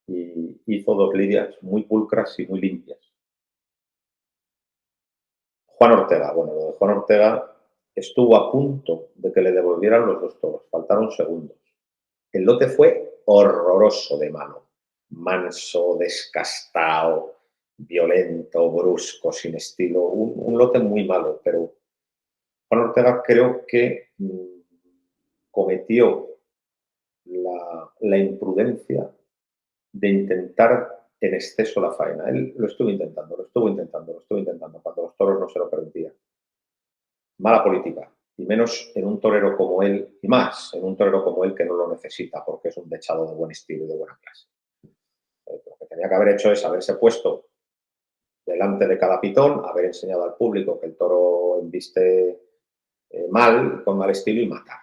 y hizo dos lidias muy pulcras y muy limpias. Juan Ortega, bueno, lo de Juan Ortega estuvo a punto de que le devolvieran los dos toros, faltaron segundos. El lote fue horroroso de mano, manso, descastado, violento, brusco, sin estilo, un lote muy malo, pero Juan Ortega creo que cometió la imprudencia de intentar en exceso la faena. Él lo estuvo intentando, cuando los toros no se lo permitían. Mala política, y menos en un torero como él, y más en un torero como él que no lo necesita, porque es un dechado de buen estilo y de buena clase. Lo que tenía que haber hecho es haberse puesto delante de cada pitón, haber enseñado al público que el toro embiste mal, con mal estilo y matar.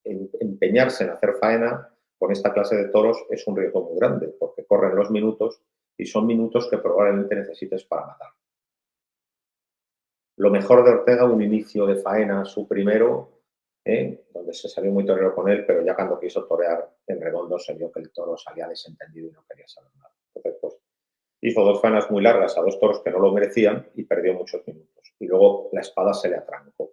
Empeñarse en hacer faena con esta clase de toros es un riesgo muy grande, porque corren los minutos y son minutos que probablemente necesites para matar. Lo mejor de Ortega, un inicio de faena, su primero, donde se salió muy torero con él, pero ya cuando quiso torear en redondo se vio que el toro salía desentendido y no quería saber nada. Entonces, pues, hizo dos faenas muy largas a dos toros que no lo merecían y perdió muchos minutos. Y luego la espada se le atrancó.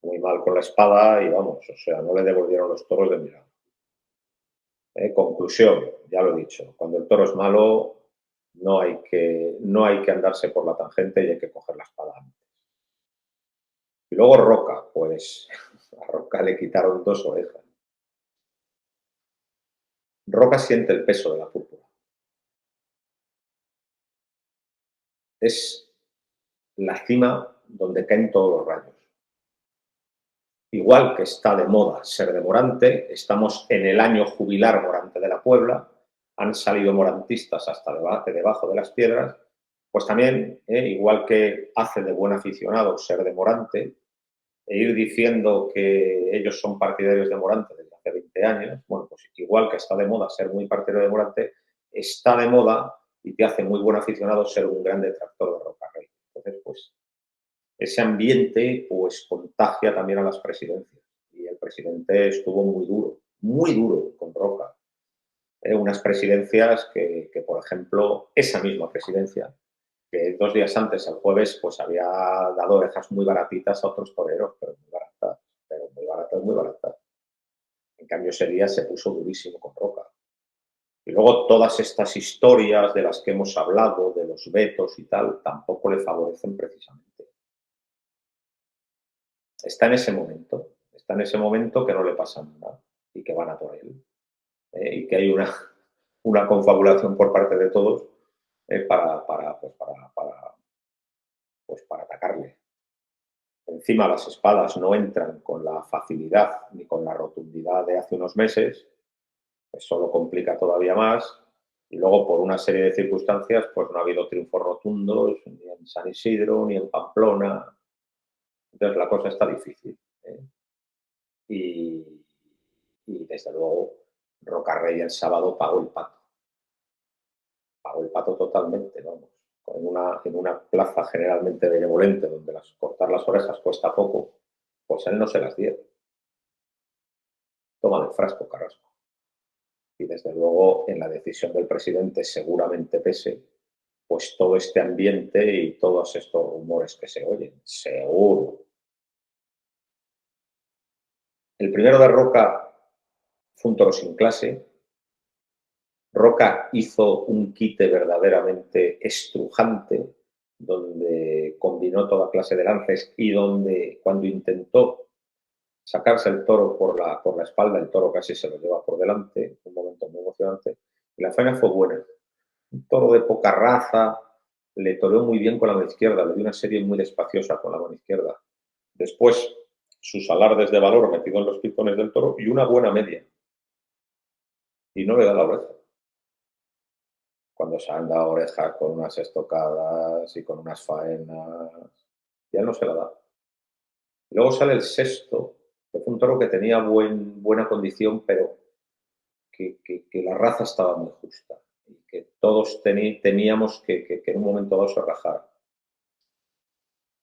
Muy mal con la espada y vamos, o sea, no le devolvieron los toros de milagro. Conclusión, ya lo he dicho, cuando el toro es malo no hay que andarse por la tangente y hay que coger la espada antes. Y luego Roca, pues a Roca le quitaron dos orejas. Roca siente el peso de la púrpura. Es la cima donde caen todos los rayos. Igual que está de moda ser de Morante, estamos en el año jubilar Morante de la Puebla, han salido morantistas hasta debajo de las piedras, pues también, igual que hace de buen aficionado ser de Morante, e ir diciendo que ellos son partidarios de Morante desde hace 20 años, bueno, pues igual que está de moda ser muy partidario de Morante, está de moda y te hace muy buen aficionado ser un gran detractor de Roca Rey. Entonces, pues, ese ambiente pues contagia también a las presidencias. Y el presidente estuvo muy duro con Roca. Unas presidencias que, por ejemplo, esa misma presidencia, que 2 días antes, el jueves, pues había dado orejas muy baratitas a otros toreros, pero muy baratas, muy baratas. En cambio, ese día se puso durísimo con Roca. Y luego todas estas historias de las que hemos hablado, de los vetos y tal, tampoco le favorecen precisamente. Está en ese momento que no le pasa nada y que van a por él. Y que hay una confabulación por parte de todos para atacarle. Encima las espadas no entran con la facilidad ni con la rotundidad de hace unos meses, eso lo complica todavía más. Y luego, por una serie de circunstancias, pues no ha habido triunfos rotundos ni en San Isidro, ni en Pamplona. Entonces la cosa está difícil. Y desde luego, Roca Rey el sábado pagó el pato. Pagó el pato totalmente, vamos. En una plaza generalmente benevolente, donde cortar las orejas cuesta poco, pues él no se las dio. Toma el frasco, Carrasco. Y desde luego, en la decisión del presidente seguramente pese pues todo este ambiente y todos estos rumores que se oyen. Seguro. El primero de Roca fue un toro sin clase. Roca hizo un quite verdaderamente estrujante, donde combinó toda clase de lances y donde, cuando intentó sacarse el toro por la espalda, el toro casi se lo lleva por delante, un momento muy emocionante, y la faena fue buena. Un toro de poca raza, le toreó muy bien con la mano izquierda, le dio una serie muy despaciosa con la mano izquierda. Después, sus alardes de valor metido en los pitones del toro y una buena media. Y no le da la oreja. Cuando se han dado orejas con unas estocadas y con unas faenas, ya no se la da. Luego sale el sexto, que fue un toro que tenía buena condición, pero que la raza estaba muy justa y que todos temíamos que en un momento dado se rajara.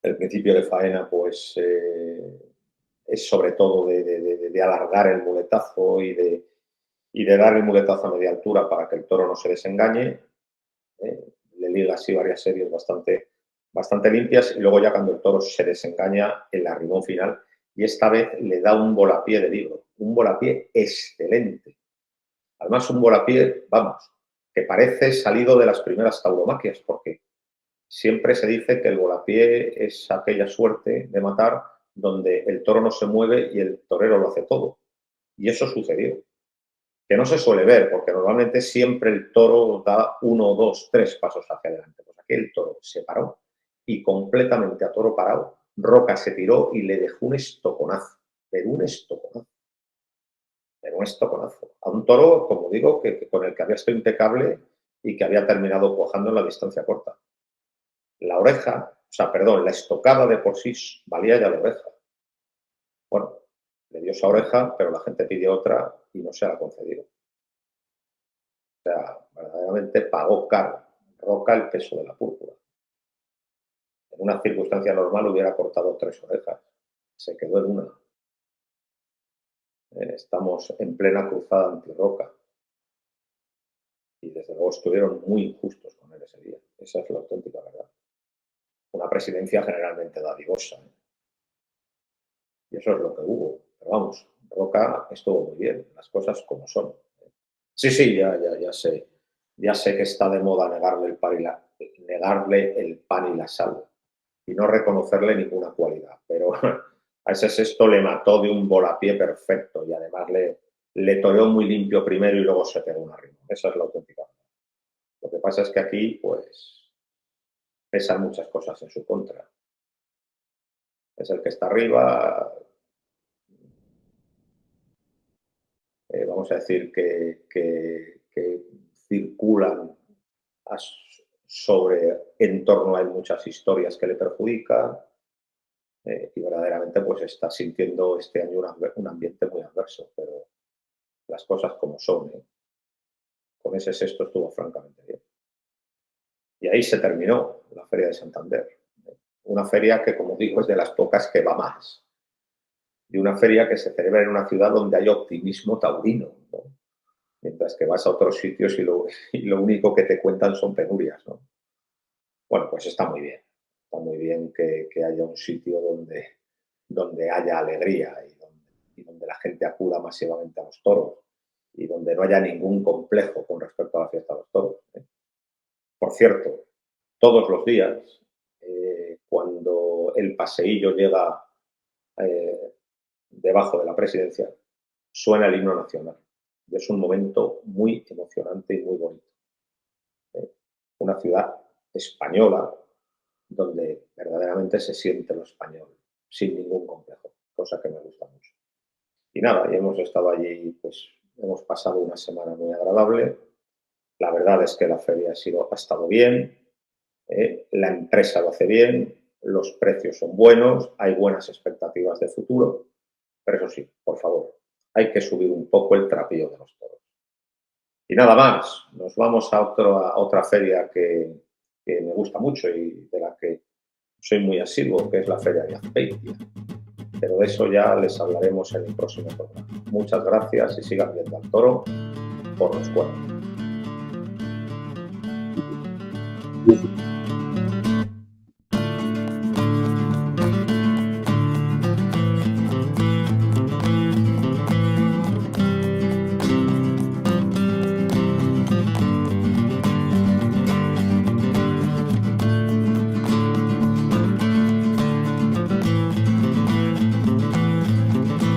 El principio de faena, pues, es sobre todo de alargar el muletazo y de dar el muletazo a media altura para que el toro no se desengañe. Le liga así varias series bastante limpias y luego ya cuando el toro se desengaña, el arrimón final, y esta vez le da un volapié de libro, un volapié excelente. Además, un volapié, vamos, que parece salido de las primeras tauromaquias, porque siempre se dice que el volapié es aquella suerte de matar donde el toro no se mueve y el torero lo hace todo. Y eso sucedió. Que no se suele ver, porque normalmente siempre el toro da 1, 2, 3 pasos hacia adelante. Pues aquí el toro se paró y completamente a toro parado, Roca se tiró y le dejó un estoconazo, pero un estoconazo. Pero un estoconazo. A un toro, como digo, con el que había sido impecable y que había terminado cuajando en la distancia corta. La oreja, o sea, perdón, la estocada de por sí valía ya la oreja. Bueno, le dio esa oreja, pero la gente pidió otra y no se la concedió. O sea, verdaderamente pagó caro Roca el peso de la púrpura. En una circunstancia normal hubiera cortado 3 orejas. Se quedó en una. Estamos en plena cruzada anti-Roca. Y desde luego estuvieron muy injustos con él ese día. Esa es la auténtica verdad. Una presidencia generalmente dadivosa. Y eso es lo que hubo. Pero vamos, Roca estuvo muy bien, las cosas como son. Sí, ya sé. Ya sé que está de moda negarle el pan y la sal y no reconocerle ninguna cualidad. Pero a ese Sesto le mató de un volapié perfecto y además le toreó muy limpio primero y luego se pegó un arrimo. Esa es la auténtica verdad. Lo que pasa es que aquí, pues, pesan muchas cosas en su contra. Es el que está arriba. Vamos a decir que circulan en torno a él muchas historias que le perjudican y verdaderamente pues está sintiendo este año un ambiente muy adverso, pero las cosas como son. Con ese Sesto estuvo francamente bien. Y ahí se terminó la Feria de Santander. Una feria que, como digo, es de las pocas que va más. Y una feria que se celebra en una ciudad donde hay optimismo taurino, ¿no? Mientras que vas a otros sitios y lo único que te cuentan son penurias, ¿no? Bueno, pues está muy bien. Está muy bien que haya un sitio donde haya alegría y donde la gente acuda masivamente a los toros y donde no haya ningún complejo con respecto a la fiesta de los toros. Por cierto, todos los días, cuando el paseillo llega debajo de la presidencia, suena el himno nacional. Y es un momento muy emocionante y muy bonito. Una ciudad española donde verdaderamente se siente lo español, sin ningún complejo, cosa que me gusta mucho. Y nada, y hemos estado allí, pues hemos pasado una semana muy agradable. La verdad es que la feria ha estado bien, la empresa lo hace bien, los precios son buenos, hay buenas expectativas de futuro, pero eso sí, por favor, hay que subir un poco el trapillo de los toros. Y nada más, nos vamos a otra feria que me gusta mucho y de la que soy muy asiduo, que es la Feria de Azpeitia. Pero de eso ya les hablaremos en el próximo programa. Muchas gracias y sigan viendo al toro por los cuernos.